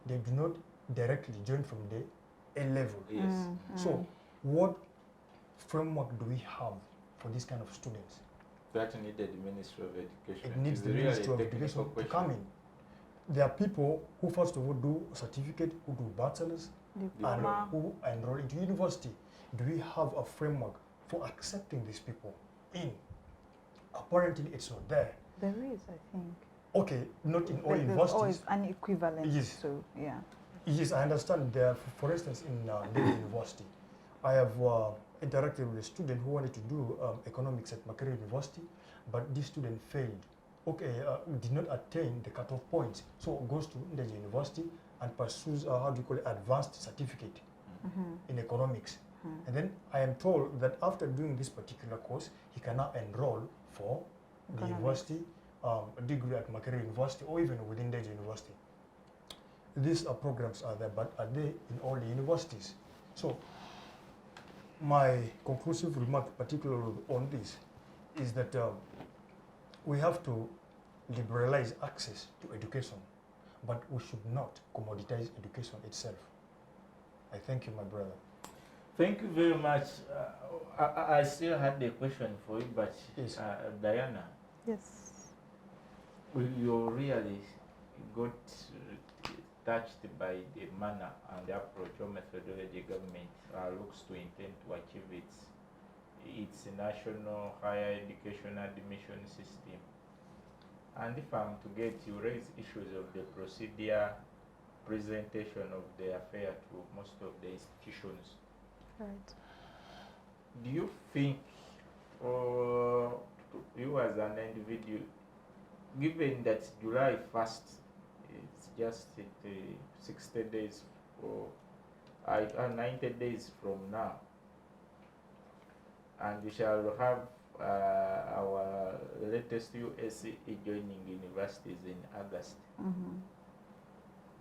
They do not directly join from the A level. Yes. So what framework do we have for this kind of students? That needed the Ministry of Education. It needs It's the really Ministry a of technical Education to question. come in. There are people who first of all do certificate, who do bachelor's, and Diploma. who enroll into university. Do we have a framework for accepting these people in? Apparently it's not there. There is, I think. Okay, not in all There's universities. always an equivalent. Yes. So, yeah. Yes, I understand. There, for instance, in Nakalanzi University, I have interacted with a student who wanted to do economics at Makerere University, but this student failed. Okay, did not attain the cutoff points, so goes to the university and pursues advanced certificate in economics. And then I am told that after doing this particular course, he can now enroll for the university degree at Makerere University or even within the university. These programs are there, but are they in all the universities? So my conclusive remark, particularly on this, is that we have to liberalize access to education, but we should not commoditize education itself. I thank you, my brother. Thank you very much. I still had a question for you, but Yes. Diana, Yes. you really got touched by the manner and the approach or methodology government looks to intend to achieve its national higher education admission system. And if I'm to get, you raise issues of the procedure, presentation of the affair to most of the institutions. Right. Do you think, or you as an individual, given that July 1st, it's just 60 days or 90 days from now, and we shall have our latest USE joining universities in August.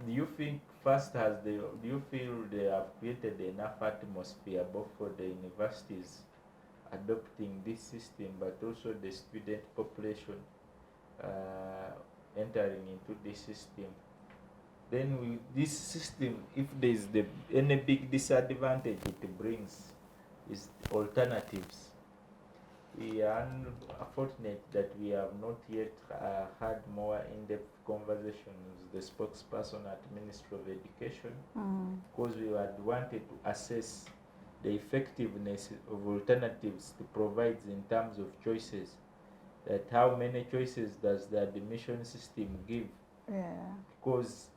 Do you think do you feel they have created enough atmosphere both for the universities adopting this system, but also the student population entering into this system? Then with this system, if there is any big disadvantage it brings, is alternatives. We are unfortunate that we have not yet had more in-depth conversations with the spokesperson at Ministry of Education, because we had wanted to assess the effectiveness of alternatives to provide in terms of choices. That how many choices does the admission system give? Yeah. Because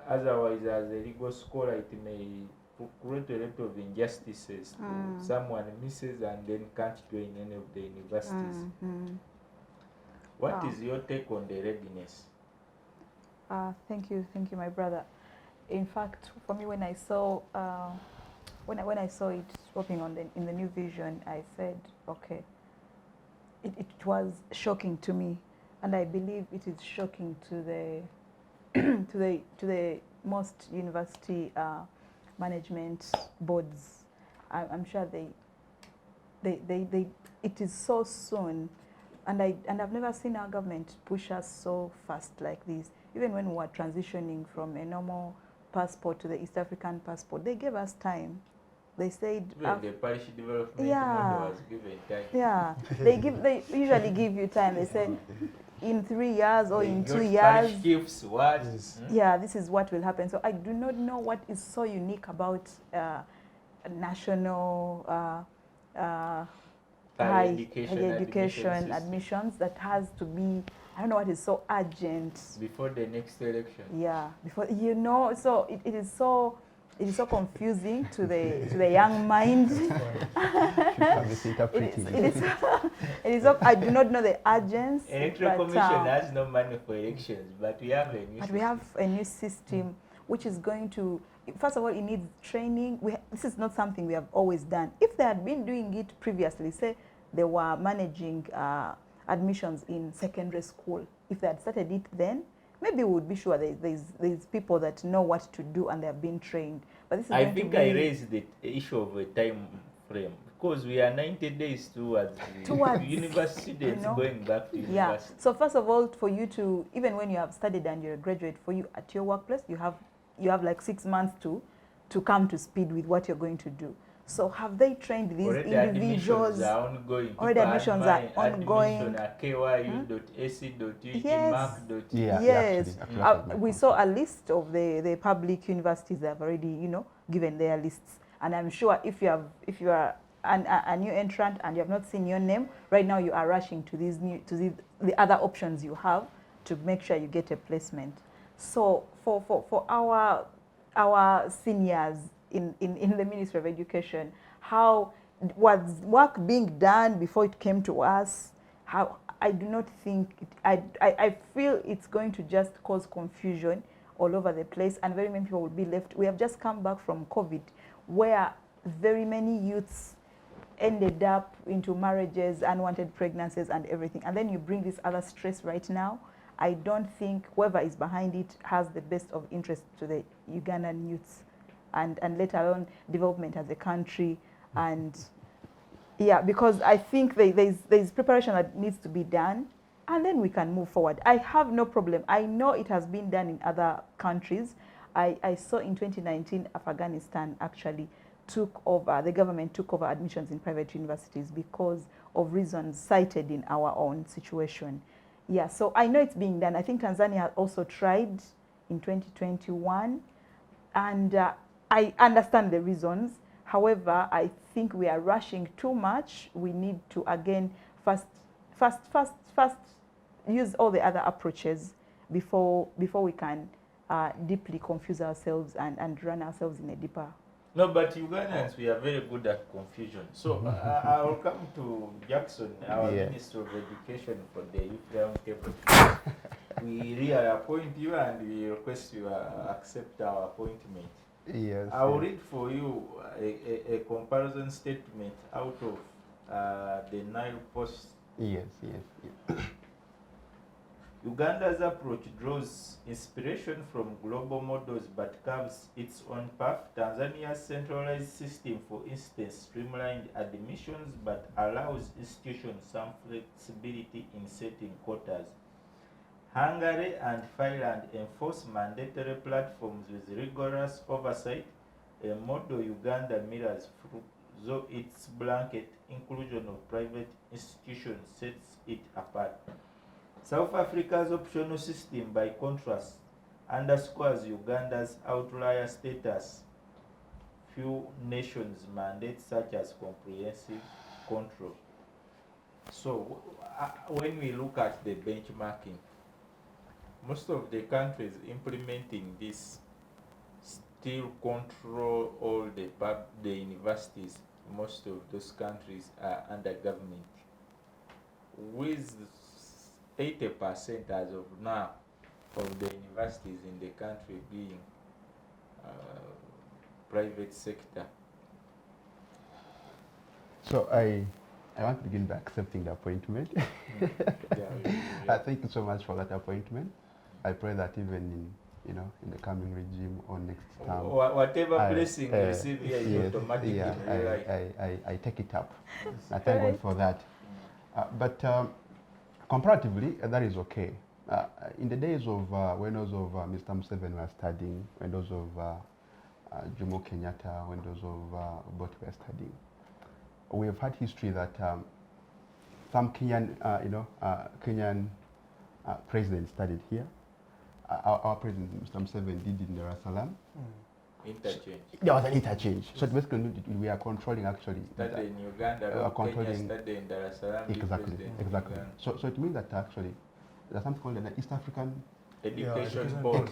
otherwise, as a legal scholar, it may create a lot of injustices to someone misses and then can't join any of the universities. What is your take on the readiness? Thank you, my brother. In fact, for me, when I saw when I saw it popping on in the new vision, I said, okay. It was shocking to me, and I believe it is shocking to the to the most university management boards. I'm sure it is so soon, and I've never seen our government push us so fast like this. Even when we were transitioning from a normal passport to the East African passport, they gave us time. They said the parish development model was given time. Yeah, they usually give you time. They say in 3 years or in 2 years. Parish gives what? Yeah, this is what will happen. So I do not know what is so unique about national higher education admissions that has to be. I don't know what is so urgent. Before the next election. Yeah, before so it is so. It is so confusing to the young mind. It is so, I do not know the urgency. Electoral Commission has no money for elections, but we have a new system. We have a new system which is going to, first of all, it needs training. This is not something we have always done. If they had been doing it previously, say they were managing admissions in secondary school, if they had started it then, maybe we would be sure there's people that know what to do and they have been trained. But this is I think I raised the issue of a time frame because we are 90 days towards university students going back to university. Yeah. So first of all, for you to, even when you have studied and you're a graduate, for you at your workplace, you have like 6 months to come to speed with what you're going to do. So have they trained these individuals? Already admissions are ongoing. Yes. We saw a list of the public universities that have already, given their lists. And I'm sure if you are a new entrant and you have not seen your name, right now you are rushing to the other options you have to make sure you get a placement. So for our seniors in the Ministry of Education, how was work being done before it came to us? How I do not think I feel it's going to just cause confusion all over the place, and very many people will be left. We have just come back from COVID, where very many youths ended up into marriages, unwanted pregnancies, and everything. And then you bring this other stress right now. I don't think whoever is behind it has the best of interest to the Ugandan youths, and let alone development as a country. And yeah, because I think there's preparation that needs to be done, and then we can move forward. I have no problem. I know it has been done in other countries. I saw in 2019 Afghanistan actually the government took over admissions in private universities because of reasons cited in our own situation. Yeah, so I know it's being done. I think Tanzania also tried in 2021, and I understand the reasons. However, I think we are rushing too much. We need to again first use all the other approaches before we can deeply confuse ourselves and run ourselves in a deeper. No, but Ugandans, we are very good at confusion. So I'll come to Jackson, our Minister of Education, for the Youth Roundtable. We reappoint you and we request you accept our appointment. Yes. I'll read for you a comparison statement out of the Nile Post. Yes. Uganda's approach draws inspiration from global models but carves its own path. Tanzania's centralized system, for instance, streamlined admissions but allows institutions some flexibility in setting quotas. Hungary and Finland enforce mandatory platforms with rigorous oversight, a model Uganda mirrors, though its blanket inclusion of private institutions sets it apart. South Africa's optional system, by contrast, underscores Uganda's outlier status. Few nations mandate such as comprehensive control. So, when we look at the benchmarking, most of the countries implementing this still control all the universities. Most of those countries are under government, with 80% as of now of the universities in the country being private sector. So I want to begin by accepting the appointment. Thank you so much for that appointment. I pray that even in the coming regime or next term, whatever blessing you receive here is automatically I take it up. I thank God for that. But comparatively, that is okay. In the days of when those of Mr. Museveni were studying, when those of Jomo Kenyatta, when those of Both were studying, we have had history that some Kenyan, president studied here. Our president, Mr. Museveni, did in Dar es Salaam. Interchange. There was an interchange. So basically, we are controlling actually. Study in Uganda, Kenya, study in Dar es Salaam. Exactly. So it means that actually there's something called the East African Education Board.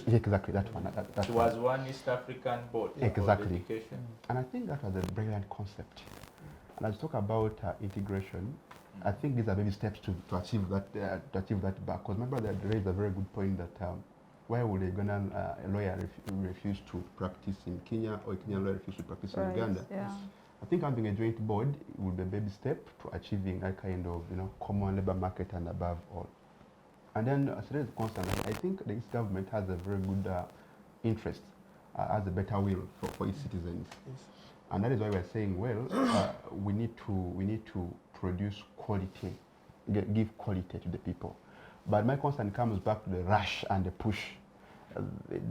Exactly, that one. It was one East African board. Exactly. Education. And I think that was a brilliant concept. And as we talk about integration, I think these are baby steps to achieve that back. Because remember that there is a very good point that why would a Ugandan lawyer refuse to practice in Kenya, or a Kenyan lawyer refuse to practice in Uganda? Yeah. I think having a joint board would be a baby step to achieving a kind of common labor market and above all. And then as a constant, I think the East government has a very good interest, has a better will for its citizens. Yes. And that is why we are saying, well, we need to produce quality, give quality to the people. But my concern comes back to the rush and the push.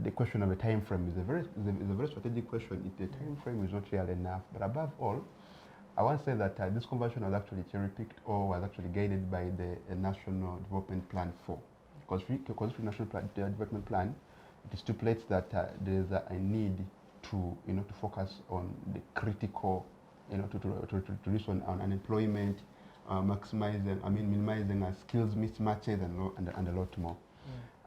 The question of the time frame is a very strategic question. If the time frame is not real enough, but above all, I want to say that this conversion was actually cherry-picked or was actually guided by the National Development Plan 4. Because the National Development Plan, it stipulates that there is a need to focus on the critical, to reduce on unemployment, minimizing skills mismatches and a lot more.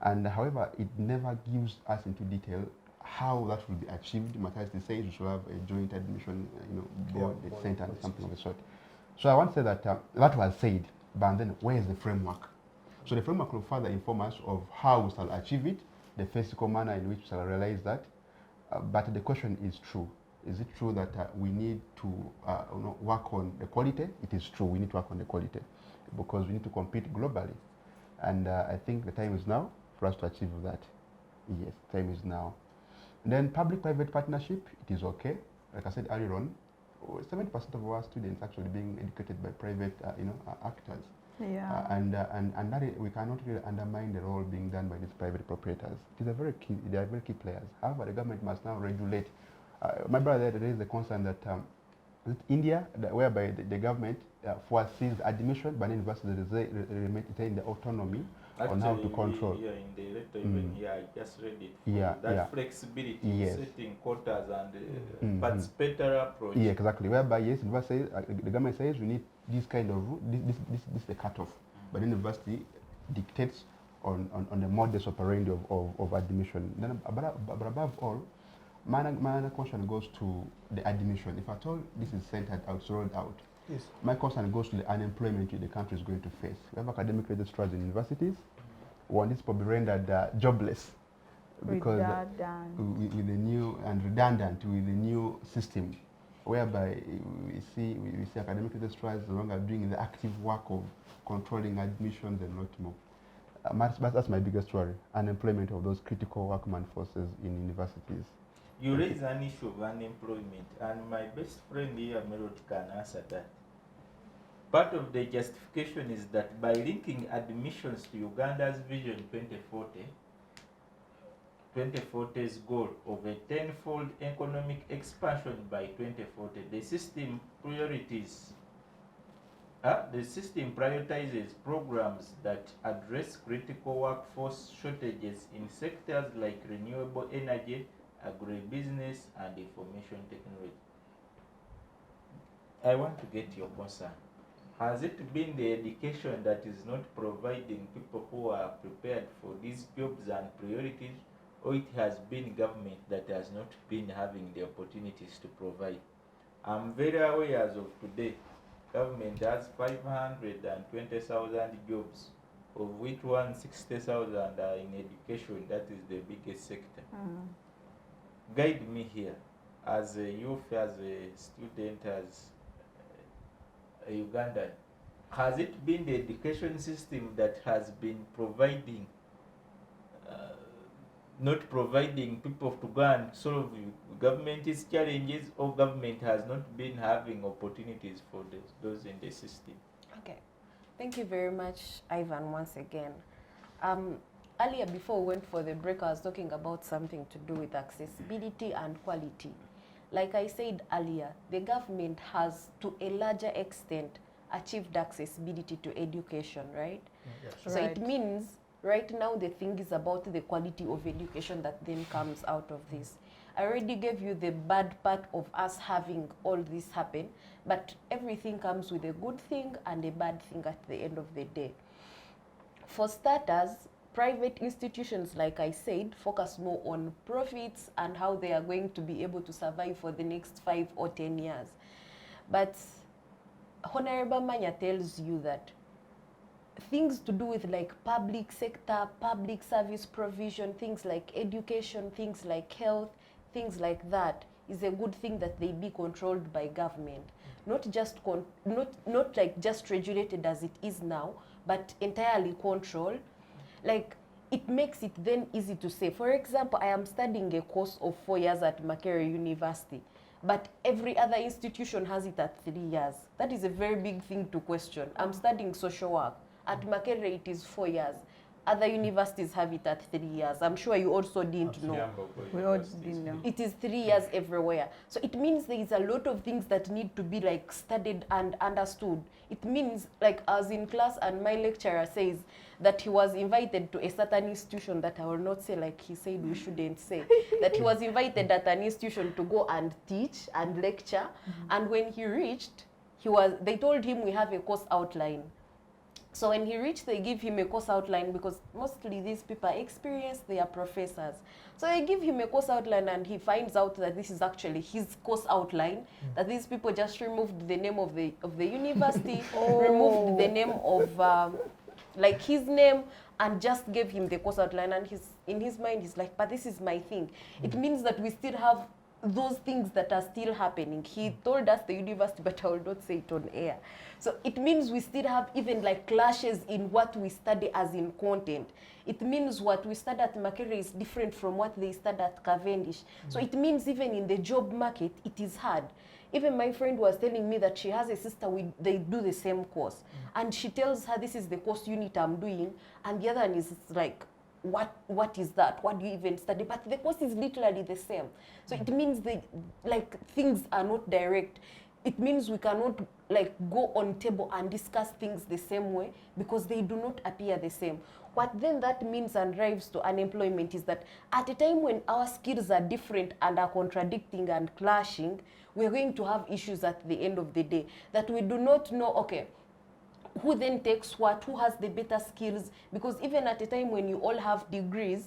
And however, it never gives us into detail how that will be achieved. Masazi says we should have a joint admission, board, the center, and something of the sort. So I want to say that that was said, but then where is the framework? So the framework will further inform us of how we shall achieve it, the physical manner in which we shall realize that. But the question is true. Is it true that we need to work on the quality? It is true, we need to work on the quality because we need to compete globally. And I think the time is now for us to achieve that. Yes, time is now. And then public-private partnership, it is okay. Like I said earlier on, 70% of our students actually being educated by private actors. Yeah. And that we cannot really undermine the role being done by these private proprietors. They are very key players. However, the government must now regulate. My brother, there is a concern that India, whereby the government foresees admission, but universities retain the autonomy on how to control. Yeah, in the letter even here, I just read it. Yeah, that flexibility, yes, setting quotas and participatory approach. Yeah, exactly. Whereby yes, university the government says we need this kind of this is the cutoff, but the university dictates on the modus operandi of admission. Then, but above all, my question goes to the admission. If at all this is centered out, rolled out, Yes. my concern goes to the unemployment the country is going to face. We have academic registrars in universities. One is probably rendered jobless because with the new and redundant with the new system, whereby we see academic registrars no longer doing the active work of controlling admissions and lot more. That's my biggest worry: unemployment of those critical workman forces in universities. You raise an issue of unemployment, and my best friend here, Melody, can answer that. Part of the justification is that by linking admissions to Uganda's Vision 2040's goal of a tenfold economic expansion by 2040, the system prioritizes programs that address critical workforce shortages in sectors like renewable energy, agribusiness, and information technology. I want to get your concern. Has it been the education that is not providing people who are prepared for these jobs and priorities, or it has been government that has not been having the opportunities to provide? I'm very aware as of today, government has 520,000 jobs, of which 160,000 are in education. That is the biggest sector. Guide me here, as a youth, as a student, as a Ugandan. Has it been the education system that has been providing, not providing people to go and solve government's challenges, or government has not been having opportunities for those in the system? Okay, thank you very much, Ivan, once again. Earlier, before we went for the break, I was talking about something to do with accessibility and quality. Like I said earlier, the government has, to a larger extent, achieved accessibility to education, right? Yes. So it means right now the thing is about the quality of education that then comes out of this. I already gave you the bad part of us having all this happen, but everything comes with a good thing and a bad thing at the end of the day. For starters, private institutions, like I said, focus more on profits and how they are going to be able to survive for the next 5 or 10 years. But Honorable Amanya tells you that things to do with like public sector, public service provision, things like education, things like health, things like that is a good thing that they be controlled by government. Not just not like just regulated as it is now, but entirely controlled. Like, it makes it then easy to say, for example, I am studying a course of 4 years at Makerere University, but every other institution has it at 3 years. That is a very big thing to question. I'm studying social work. At Makerere, it is 4 years. Other universities have it at 3 years. I'm sure you also didn't know. We all didn't know. It is 3 years everywhere. So it means there is a lot of things that need to be like studied and understood. It means, like, I was in class and my lecturer says that he was invited to a certain institution that I will not say, like he said we shouldn't say, that he was invited at an institution to go and teach and lecture. And when he reached, they told him we have a course outline. So when he reached, they give him a course outline, because mostly these people are experienced, they are professors. So they give him a course outline and he finds out that this is actually his course outline, that these people just removed the name of the university, removed the name of like his name, and just gave him the course outline. And in his mind, he's like, but this is my thing. It means that we still have those things that are still happening. He told us the university, but I will not say it on air. So it means we still have even like clashes in what we study as in content. It means what we study at Makerere is different from what they study at Cavendish. So it means even in the job market, it is hard. Even my friend was telling me that she has a sister, they do the same course. And she tells her, this is the course unit I'm doing. And the other one is like, what is that? What do you even study? But the course is literally the same. So it means things are not direct. it means we cannot like go on table and discuss things the same way because they do not appear the same. What then that means and drives to unemployment is that at a time when our skills are different and are contradicting and clashing, we're going to have issues at the end of the day that we do not know, okay, who then takes what, who has the better skills, because even at a time when you all have degrees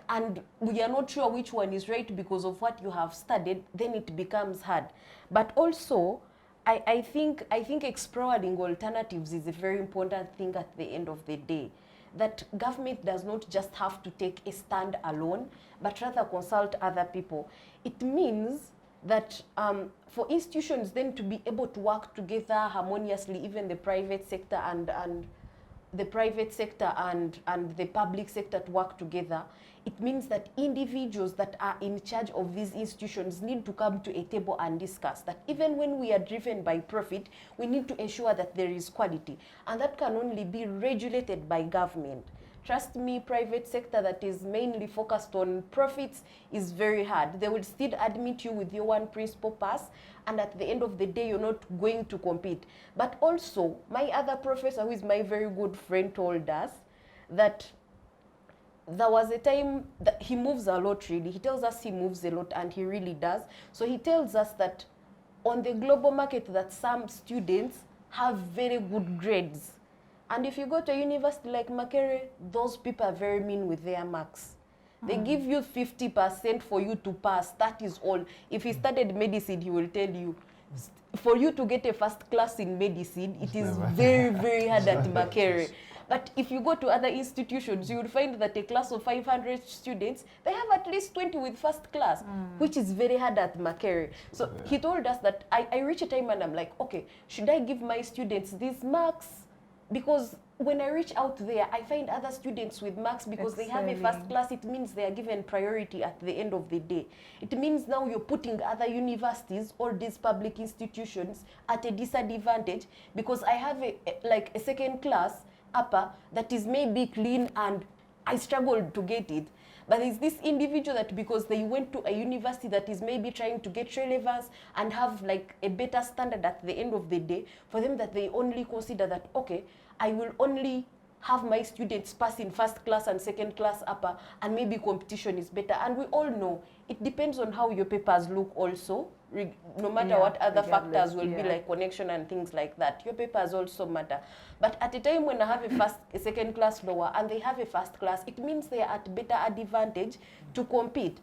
and we are not sure which one is right because of what you have studied, then it becomes hard. But also, I think exploring alternatives is a very important thing at the end of the day. That government does not just have to take a stand alone, but rather consult other people. It means that for institutions then to be able to work together harmoniously, even the private sector and the private sector and the public sector to work together, it means that individuals that are in charge of these institutions need to come to a table and discuss that even when we are driven by profit, we need to ensure that there is quality. And that can only be regulated by government. Trust me, private sector that is mainly focused on profits is very hard. They will still admit you with your one principal pass, and at the end of the day, you're not going to compete. But also, my other professor, who is my very good friend, told us that there was a time that he moves a lot, really. He tells us he moves a lot, and he really does. So he tells us that on the global market that some students have very good grades. And if you go to a university like Makerere, those people are very mean with their marks. They give you 50% for you to pass. That is all. If he studied medicine, he will tell you, for you to get a first class in medicine, it is very, very hard at Makerere. But if you go to other institutions, you will find that a class of 500 students, they have at least 20 with first class, which is very hard at Makerere. So he told us that I reach a time and I'm like, okay, should I give my students these marks? Because when I reach out there, I find other students with marks because they have a first class. It means they are given priority at the end of the day. It means now you're putting other universities or these public institutions at a disadvantage because I have a second class upper that is maybe clean and I struggled to get it. But there's this individual that because they went to a university that is maybe trying to get relevance and have like a better standard at the end of the day, for them that they only consider that, okay, I will only have my students pass in first class and second class upper, and maybe competition is better. And we all know it depends on how your papers look also, no matter what other factors will be like connection and things like that. Your papers also matter. But at a time when I have a second class lower and they have a first class, it means they are at better advantage to compete.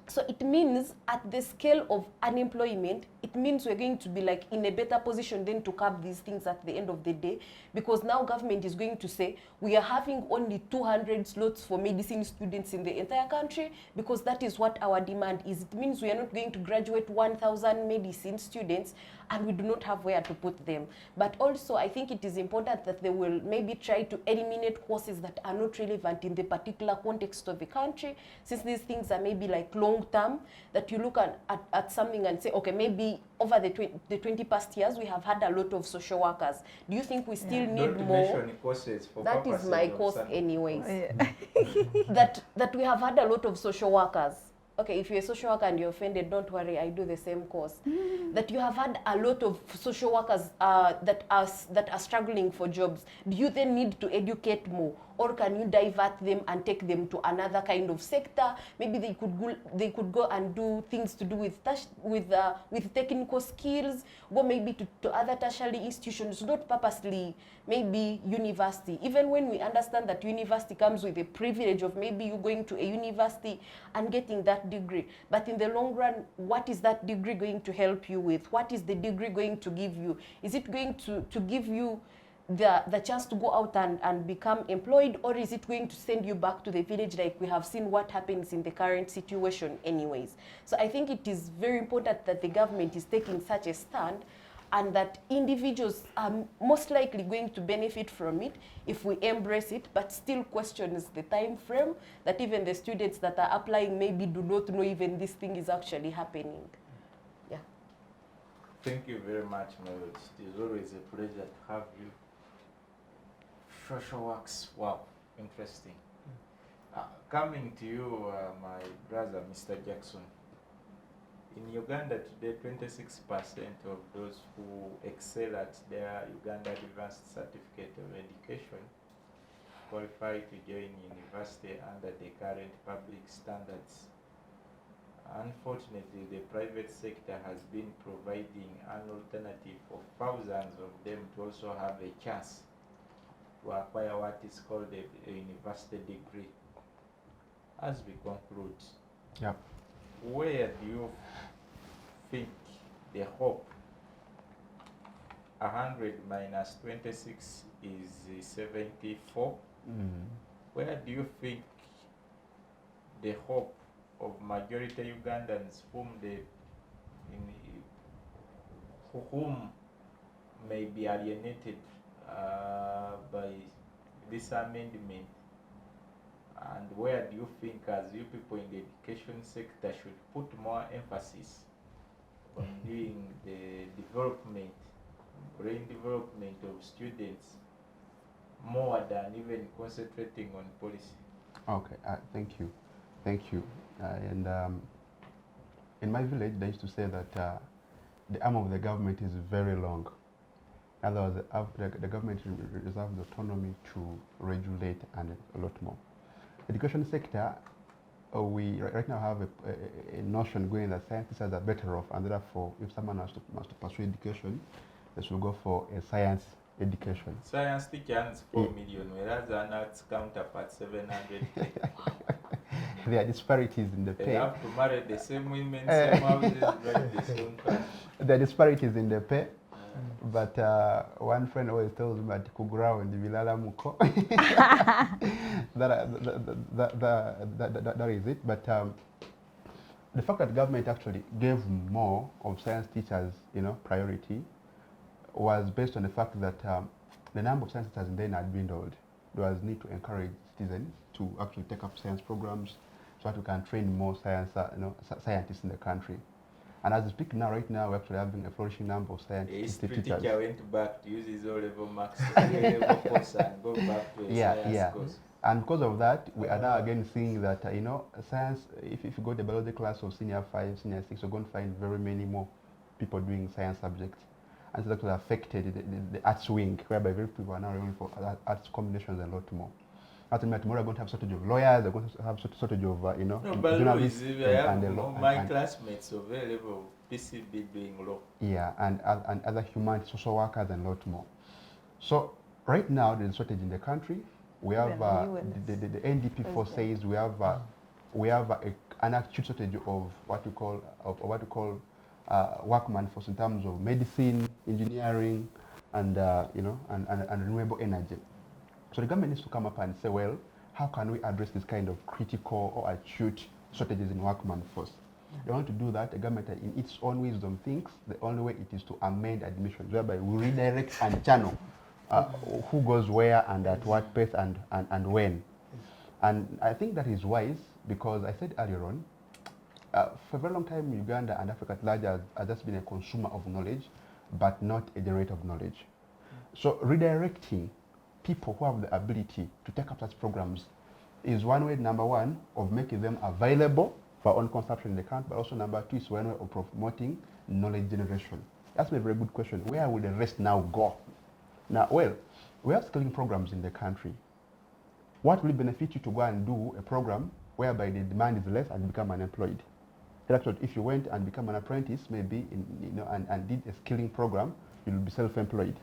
So it means at the scale of unemployment, it means we're going to be like in a better position then to curb these things at the end of the day, because now government is going to say we are having only 200 slots for medicine students in the entire country because that is what our demand is. It means we are not going to graduate 1,000 medicine students and we do not have where to put them. But also I think it is important that they will maybe try to eliminate courses that are not relevant in the particular context of the country, since these things are maybe like long term, that you look at something and say, okay, maybe over the 20 past years we have had a lot of social workers. Do you think we still need more? Courses for that is my course anyways. that we have had a lot of social workers. Okay, if you're a social worker and you're offended, don't worry, I do the same course. That you have had a lot of social workers that are struggling for jobs. Do you then need to educate more? Or can you divert them and take them to another kind of sector? Maybe they could go and do things to do with technical skills, go maybe to other tertiary institutions, not purposely maybe university. Even when we understand that university comes with the privilege of maybe you going to a university and getting that degree. But in the long run, what is that degree going to help you with? What is the degree going to give you? Is it going to give you the chance to go out and become employed, or is it going to send you back to the village like we have seen what happens in the current situation anyways? So I think it is very important that the government is taking such a stand, and that individuals are most likely going to benefit from it if we embrace it, but still questions the time frame that even the students that are applying maybe do not know even this thing is actually happening. Yeah. Thank you very much, Melody. It is always a pleasure to have you. Social works, wow, interesting. Coming to you, my brother, Mr. Jackson. In Uganda today, 26% of those who excel at their Uganda Advanced Certificate of Education qualify to join university under the current public standards. Unfortunately, the private sector has been providing an alternative for thousands of them to also have a chance to acquire what is called a university degree. As we conclude, Yep. where do you think the hope 100 minus 26 is 74? Where do you think the hope of majority Ugandans whom may be alienated by this amendment, and where do you think, as you people in the education sector, should put more emphasis on doing the development, brain development of students, more than even concentrating on policy? Okay, thank you. Thank you. In my village, they used to say that the arm of the government is very long. In other words, the government reserves the autonomy to regulate and a lot more. Education sector, we right now have a notion going that science teachers are better off, and therefore, if someone wants to pursue education, they should go for a science education. Science teacher earns 4 million, whereas an arts counterpart 700K. There are disparities in the They pay. have to marry the same women, same houses, drive the same car. There are disparities in the pay. But one friend always tells me that kugura and vilala muko. That is it. But the fact that government actually gave more of science teachers, priority, was based on the fact that the number of science teachers then had dwindled. There was need to encourage citizens to actually take up science programs so that we can train more scientists in the country. And as we speak now, right now, we're actually having a flourishing number of science teachers. Teacher went back to use his O-level marks O-level course and go back to a science course. And because of that, we are now again seeing that, science, if you go to the biology class of senior 5, senior 6, you're going to find very many more people doing science subjects. And so that will affect the arts wing, whereby very people are now going for arts combinations and a lot more. Tomorrow we're going to have shortage of lawyers, we're going to have shortage of, journalists. My classmates of A-level PCB doing law. Yeah, and other human social workers and a lot more. So right now there's a shortage in the country. We have the NDP4 says we have an acute shortage of what we call workman force in terms of medicine, engineering, and and renewable energy. So the government needs to come up and say, well, how can we address this kind of critical or acute shortages in workman force? They want to do that. The government, in its own wisdom, thinks the only way it is to amend admissions, whereby we redirect and channel who goes where and at what pace and when. And I think that is wise, because I said earlier on, for a very long time, Uganda and Africa at large has just been a consumer of knowledge, but not a generator of knowledge. So redirecting people who have the ability to take up such programs is one way, number one, of making them available for own consumption in the country, but also number two is one way of promoting knowledge generation. That's a very good question. Where will the rest now go? Now, well, we have skilling programs in the country. What will benefit you to go and do a program whereby the demand is less and become unemployed? Actually, if you went and become an apprentice, maybe and did a skilling program, you will be self-employed.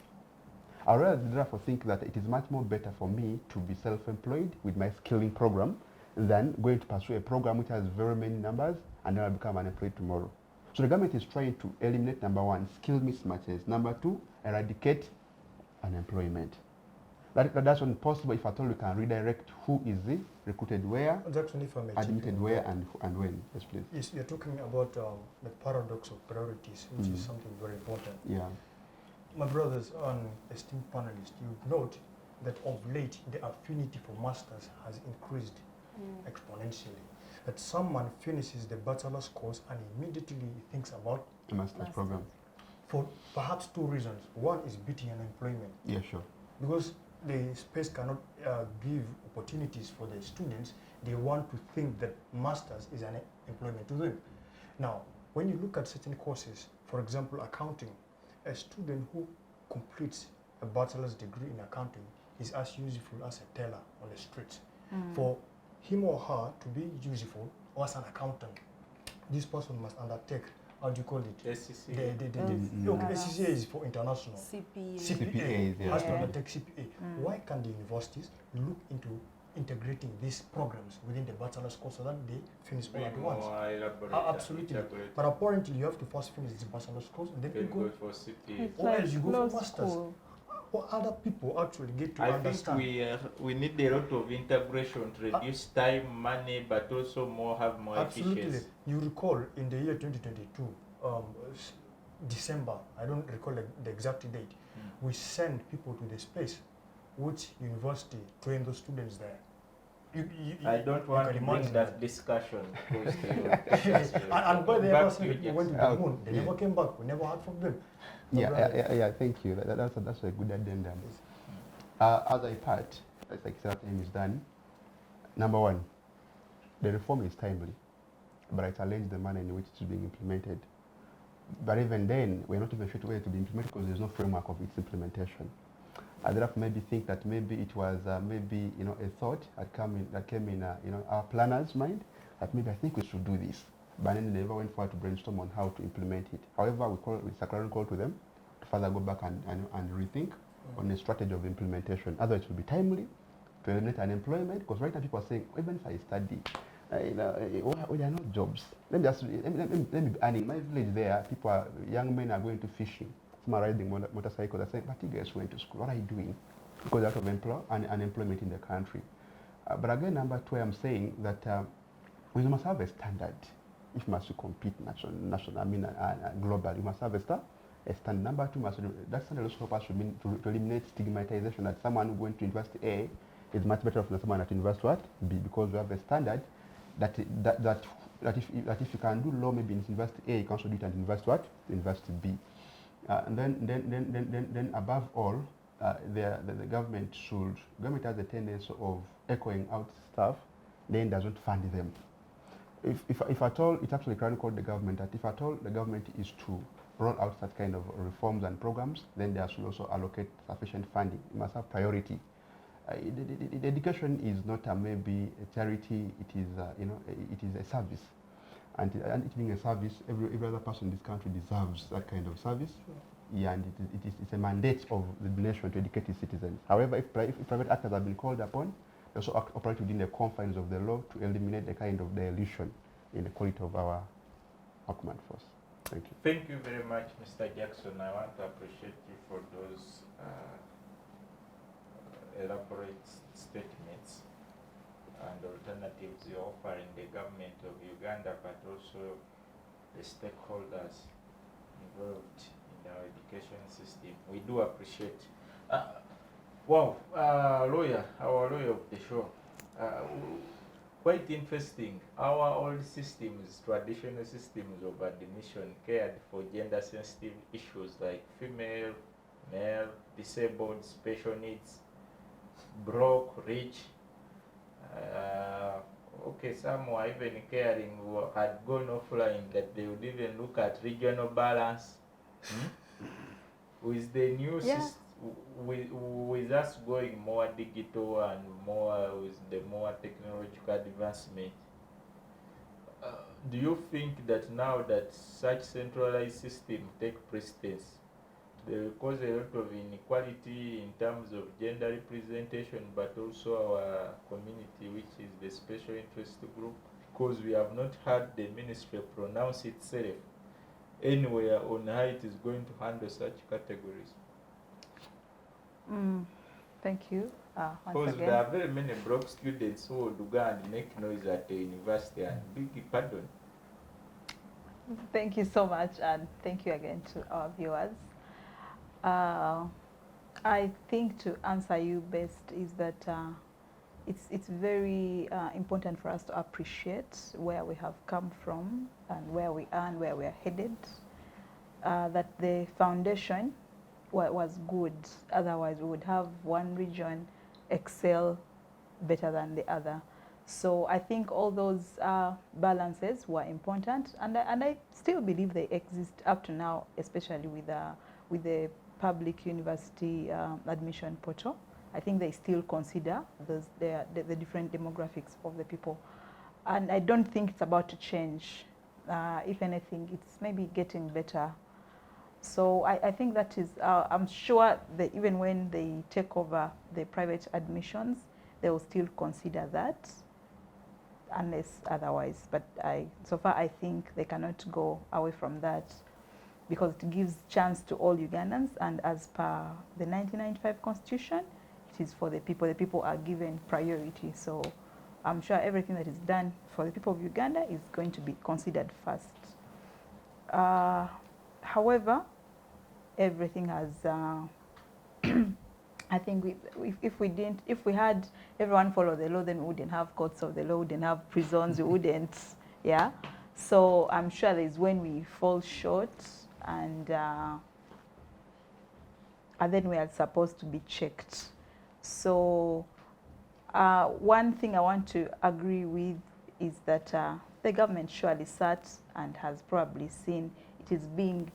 I rather therefore think that it is much more better for me to be self-employed with my skilling program than going to pursue a program which has very many numbers and then I become unemployed tomorrow. So the government is trying to eliminate, number one, skill mismatches. Number two, eradicate unemployment. That's not possible if at all we can redirect who is recruited where, Jackson, if I may admitted where, and when. Yes, please. Yes, you're talking about the paradox of priorities, which is something very important. Yeah. My brothers and esteemed panelists, you note that of late the affinity for masters has increased exponentially. That someone finishes the bachelor's course and immediately thinks about A master's program. for perhaps two reasons. One is beating unemployment. Yeah, sure. Because the space cannot give opportunities for the students, they want to think that masters is an employment to them. Now, when you look at certain courses, for example, accounting, a student who completes a bachelor's degree in accounting is as useful as a teller on the street. For him or her to be useful or as an accountant, this person must undertake, how do you call it? SCCA. Okay, SCCA is for international. CPA. CPA, Has to yeah. undertake CPA. Why can the universities look into integrating these programs within the bachelor's course so that they finish all at once? Absolutely. But apparently you have to first finish the bachelor's course and then you go for CPA. It's or like else you go law for masters. school. Or other people actually get to I understand. think we need a lot of integration to reduce time, money, but also have more Absolutely. efficiency. You recall in the year 2022, December, I don't recall the exact date, we sent people to the space. Which university trained those students there? I don't want to bring that discussion. And by the way, people went to the moon. They never came back. We never heard from them. Yeah, thank you. That's a good addendum. As I part, as like that time is done, number one, the reform is timely, but I challenge the manner in which it is being implemented. But even then, we're not even sure where to be implemented because there's no framework of its implementation. I therefore maybe think that maybe it was maybe a thought that came in our planners' mind that maybe I think we should do this, but then they never went forward to brainstorm on how to implement it. However, we circularly call to them to further go back and rethink on the strategy of implementation. Otherwise, it will be timely to eliminate unemployment because right now people are saying, even if I study, there are no jobs. Let me be earning. My village there, young men are going to fishing. Some are riding motorcycles. They're saying, but you guys went to school. What are you doing? Because out of unemployment in the country. But again, number two, I'm saying that we must have a standard. If you must compete globally, you must have a standard. Number two, that standard also help us to eliminate stigmatization that someone who going to University A is much better than someone at University B, because we have a standard that if you can do law maybe in University A, you can also do it at University B. And then above all, the government has a tendency of echoing out stuff, then doesn't fund them. If at all, it's actually called the government, that if at all the government is to roll out such kind of reforms and programs, then they should also allocate sufficient funding. You must have priority. The education is not maybe a charity, it is a service. And it being a service, every other person in this country deserves that kind of service. Yeah, and it's a mandate of the nation to educate its citizens. However, if private actors have been called upon, they also operate within the confines of the law to eliminate the kind of dilution in the quality of our command force. Thank you. Thank you very much, Mr. Jackson. I want to appreciate you for those elaborate statements and alternatives you're offering the government of Uganda, but also the stakeholders involved in our education system. We do appreciate. Wow, our lawyer of the show. Quite interesting. Our old systems, traditional systems of admission cared for gender-sensitive issues like female, male, disabled, special needs, broke, rich. Okay, some were even caring who had gone offline that they would even look at regional balance. With the new system, with us going more digital and more with the more technological advancement, do you think that now that such centralized system take precedence, they will cause a lot of inequality in terms of gender representation, but also our community, which is the special interest group, because we have not had the ministry pronounce itself anywhere on how it is going to handle such categories? Thank you. Because there are very many broke students who would go and make noise at the university and beg pardon. Thank you so much, and thank you again to our viewers. I think to answer you best is that it's very important for us to appreciate where we have come from and where we are and where we are headed. That the foundation was good, otherwise we would have one region excel better than the other. So I think all those balances were important, and I still believe they exist up to now, especially with the public university admission portal. I think they still consider the different demographics of the people, and I don't think it's about to change. If anything, it's maybe getting better. So I think that is, I'm sure that even when they take over the private admissions, they will still consider that, unless otherwise. But so far I think they cannot go away from that, because it gives chance to all Ugandans, and as per the 1995 Constitution, it is for the people. The people are given priority. So I'm sure everything that is done for the people of Uganda is going to be considered first. However, everything has, I think if we had everyone follow the law, then we wouldn't have courts of the law, we wouldn't have prisons, we wouldn't, yeah. So I'm sure there's when we fall short, and then we are supposed to be checked. So one thing I want to agree with is that the government surely sat and has probably seen it is being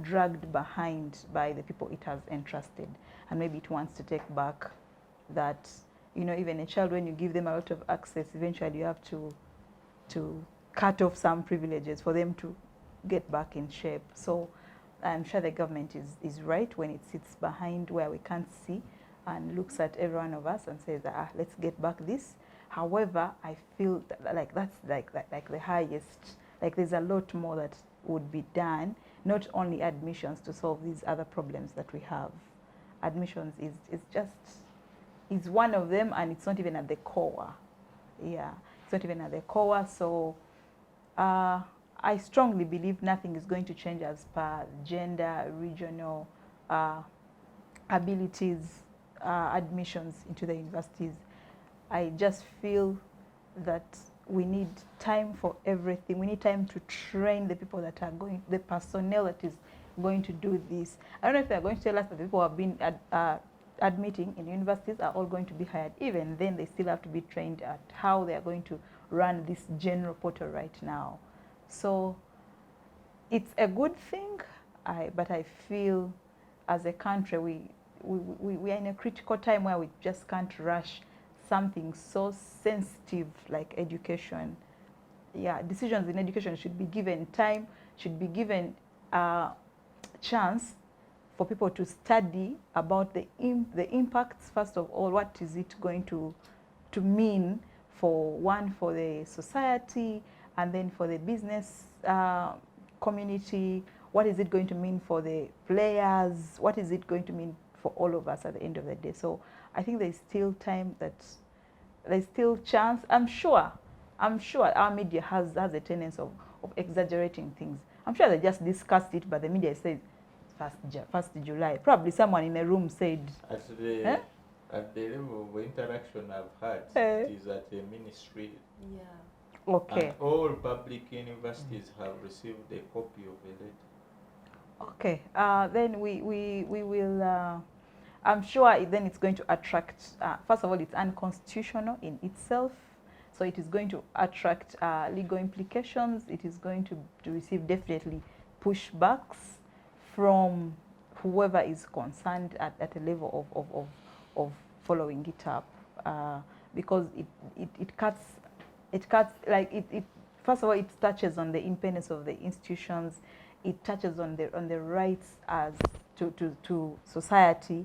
dragged behind by the people it has entrusted, and maybe it wants to take back that, you know, even a child, when you give them a lot of access, eventually you have to cut off some privileges for them to get back in shape. So I'm sure the government is right when it sits behind where we can't see and looks at every one of us and says, let's get back this. However, I feel like that's like the highest, like there's a lot more that would be done, not only admissions to solve these other problems that we have. Admissions is one of them, and it's not even at the core. Yeah, it's not even at the core. So I strongly believe nothing is going to change as per gender, regional abilities, admissions into the universities. I just feel that we need time for everything. We need time to train the people that are going, the personnel that is going to do this. I don't know if they're going to tell us that the people who have been admitting in universities are all going to be hired. Even then, they still have to be trained at how they are going to run this general portal right now. So it's a good thing, but I feel as a country, we are in a critical time where we just can't rush something so sensitive like education. Yeah, decisions in education should be given time, should be given a chance for people to study about the impacts. First of all, what is it going to mean for the society, and then for the business community? What is it going to mean for the players? What is it going to mean for all of us at the end of the day? So I think there's still time, that there's still chance. I'm sure our media has a tendency of exaggerating things. I'm sure they just discussed it, but the media says 1st July. Probably someone in a room said. At the level of interaction I've had, it is at a ministry. Yeah. Okay. And all public universities have received a copy of a letter. Okay. Then we will. I'm sure then it's going to attract. First of all, it's unconstitutional in itself, so it is going to attract legal implications. It is going to receive definitely pushbacks from whoever is concerned at a level of following it up, because it cuts like it. First of all, it touches on the independence of the institutions. It touches on the rights as to society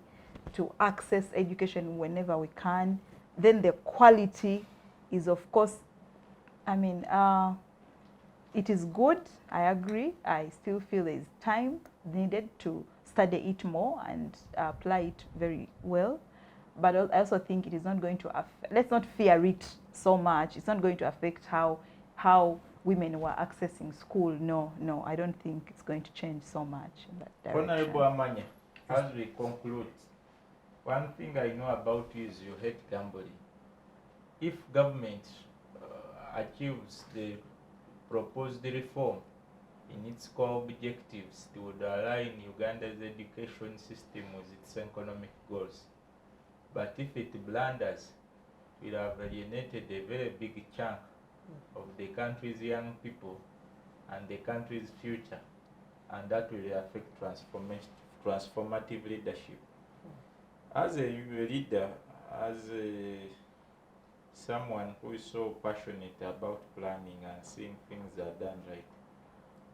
to access education whenever we can. Then the quality is, of course, I mean, it is good. I agree. I still feel there is time needed to study it more and apply it very well. But I also think it is not going to affect, let's not fear it so much. It's not going to affect how women were accessing school. No, I don't think it's going to change so much in that direction. Honorable Amanya, as we conclude, one thing I know about you is you hate gambling. If government achieves the proposed reform in its core objectives, it would align Uganda's education system with its economic goals. But if it blunders, will have alienated a very big chunk of the country's young people and the country's future, and that will affect transformative leadership. As a leader, as someone who is so passionate about planning and seeing things are done right,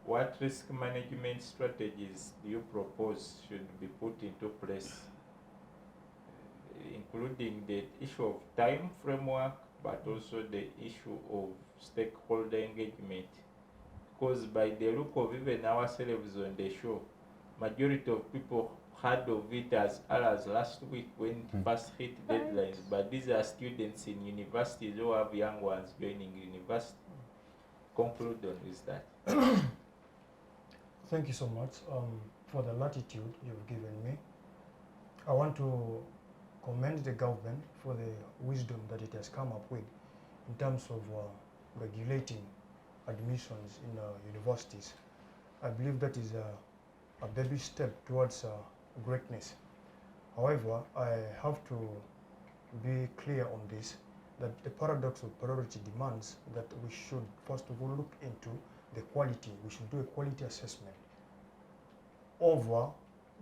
what risk management strategies do you propose should be put into place, including the issue of time framework, but also the issue of stakeholder engagement? Because by the look of even ourselves on the show, majority of people heard of it as last week when it first hit deadlines, but these are students in universities who have young ones joining university. Conclude on this that. Thank you so much for the latitude you've given me. I want to commend the government for the wisdom that it has come up with in terms of regulating admissions in universities. I believe that is a baby step towards greatness. However, I have to be clear on this, that the paradox of priority demands that we should first of all look into the quality. We should do a quality assessment over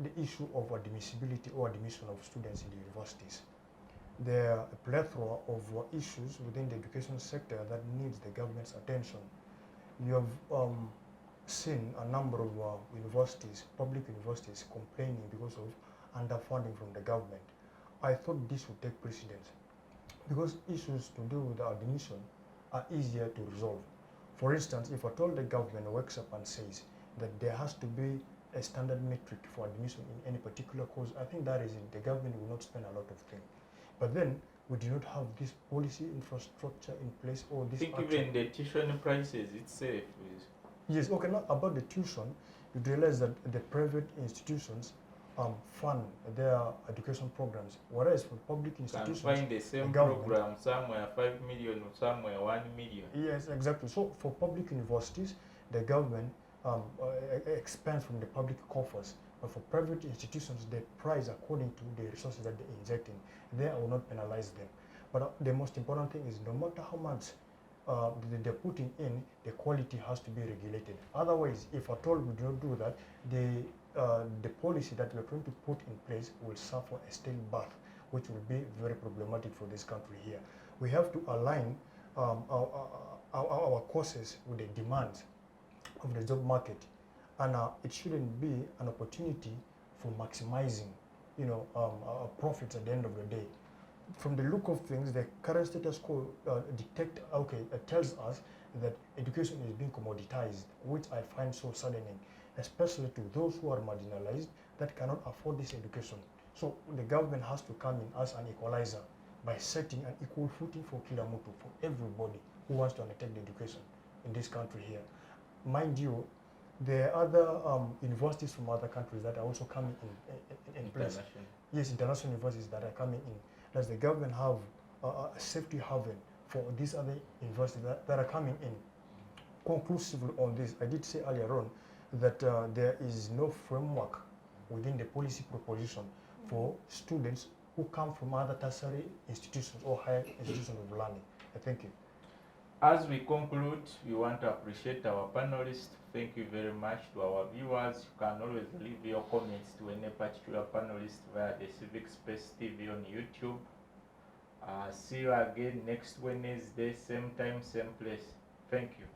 the issue of admissibility or admission of students in the universities. There are a plethora of issues within the education sector that needs the government's attention. You have seen a number of universities, public universities, complaining because of underfunding from the government. I thought this would take precedence because issues to do with admission are easier to resolve. For instance, if at all the government wakes up and says that there has to be a standard metric for admission in any particular course, I think that is it. The government will not spend a lot of things. But then we do not have this policy infrastructure in place or this. I think even the tuition prices itself is. Yes, okay, not about the tuition. You realize that the private institutions fund their education programs, whereas for public institutions, can find the same program somewhere 5 million or somewhere 1 million. Yes, exactly. So for public universities, the government expands from the public coffers, but for private institutions, they price according to the resources that they inject in. They will not penalize them. But the most important thing is no matter how much they're putting in, the quality has to be regulated. Otherwise, if at all we do not do that, the policy that we're going to put in place will suffer a stale birth, which will be very problematic for this country here. We have to align our courses with the demands of the job market, and it shouldn't be an opportunity for maximizing, profits at the end of the day. From the look of things, the current status quo tells us that education is being commoditized, which I find so saddening, especially to those who are marginalized that cannot afford this education. So the government has to come in as an equalizer by setting an equal footing for Kiramutu, for everybody who wants to undertake the education in this country here. Mind you, there are other universities from other countries that are also coming in place. Yes, international universities that are coming in. Does the government have a safety haven for these other universities that are coming in? Conclusively on this, I did say earlier on that there is no framework within the policy proposition for students who come from other tertiary institutions or higher institutions of learning. Thank you. As we conclude, we want to appreciate our panelists. Thank you very much to our viewers. You can always leave your comments to any particular panelist via the Civic Space TV on YouTube. See you again next Wednesday, same time, same place. Thank you.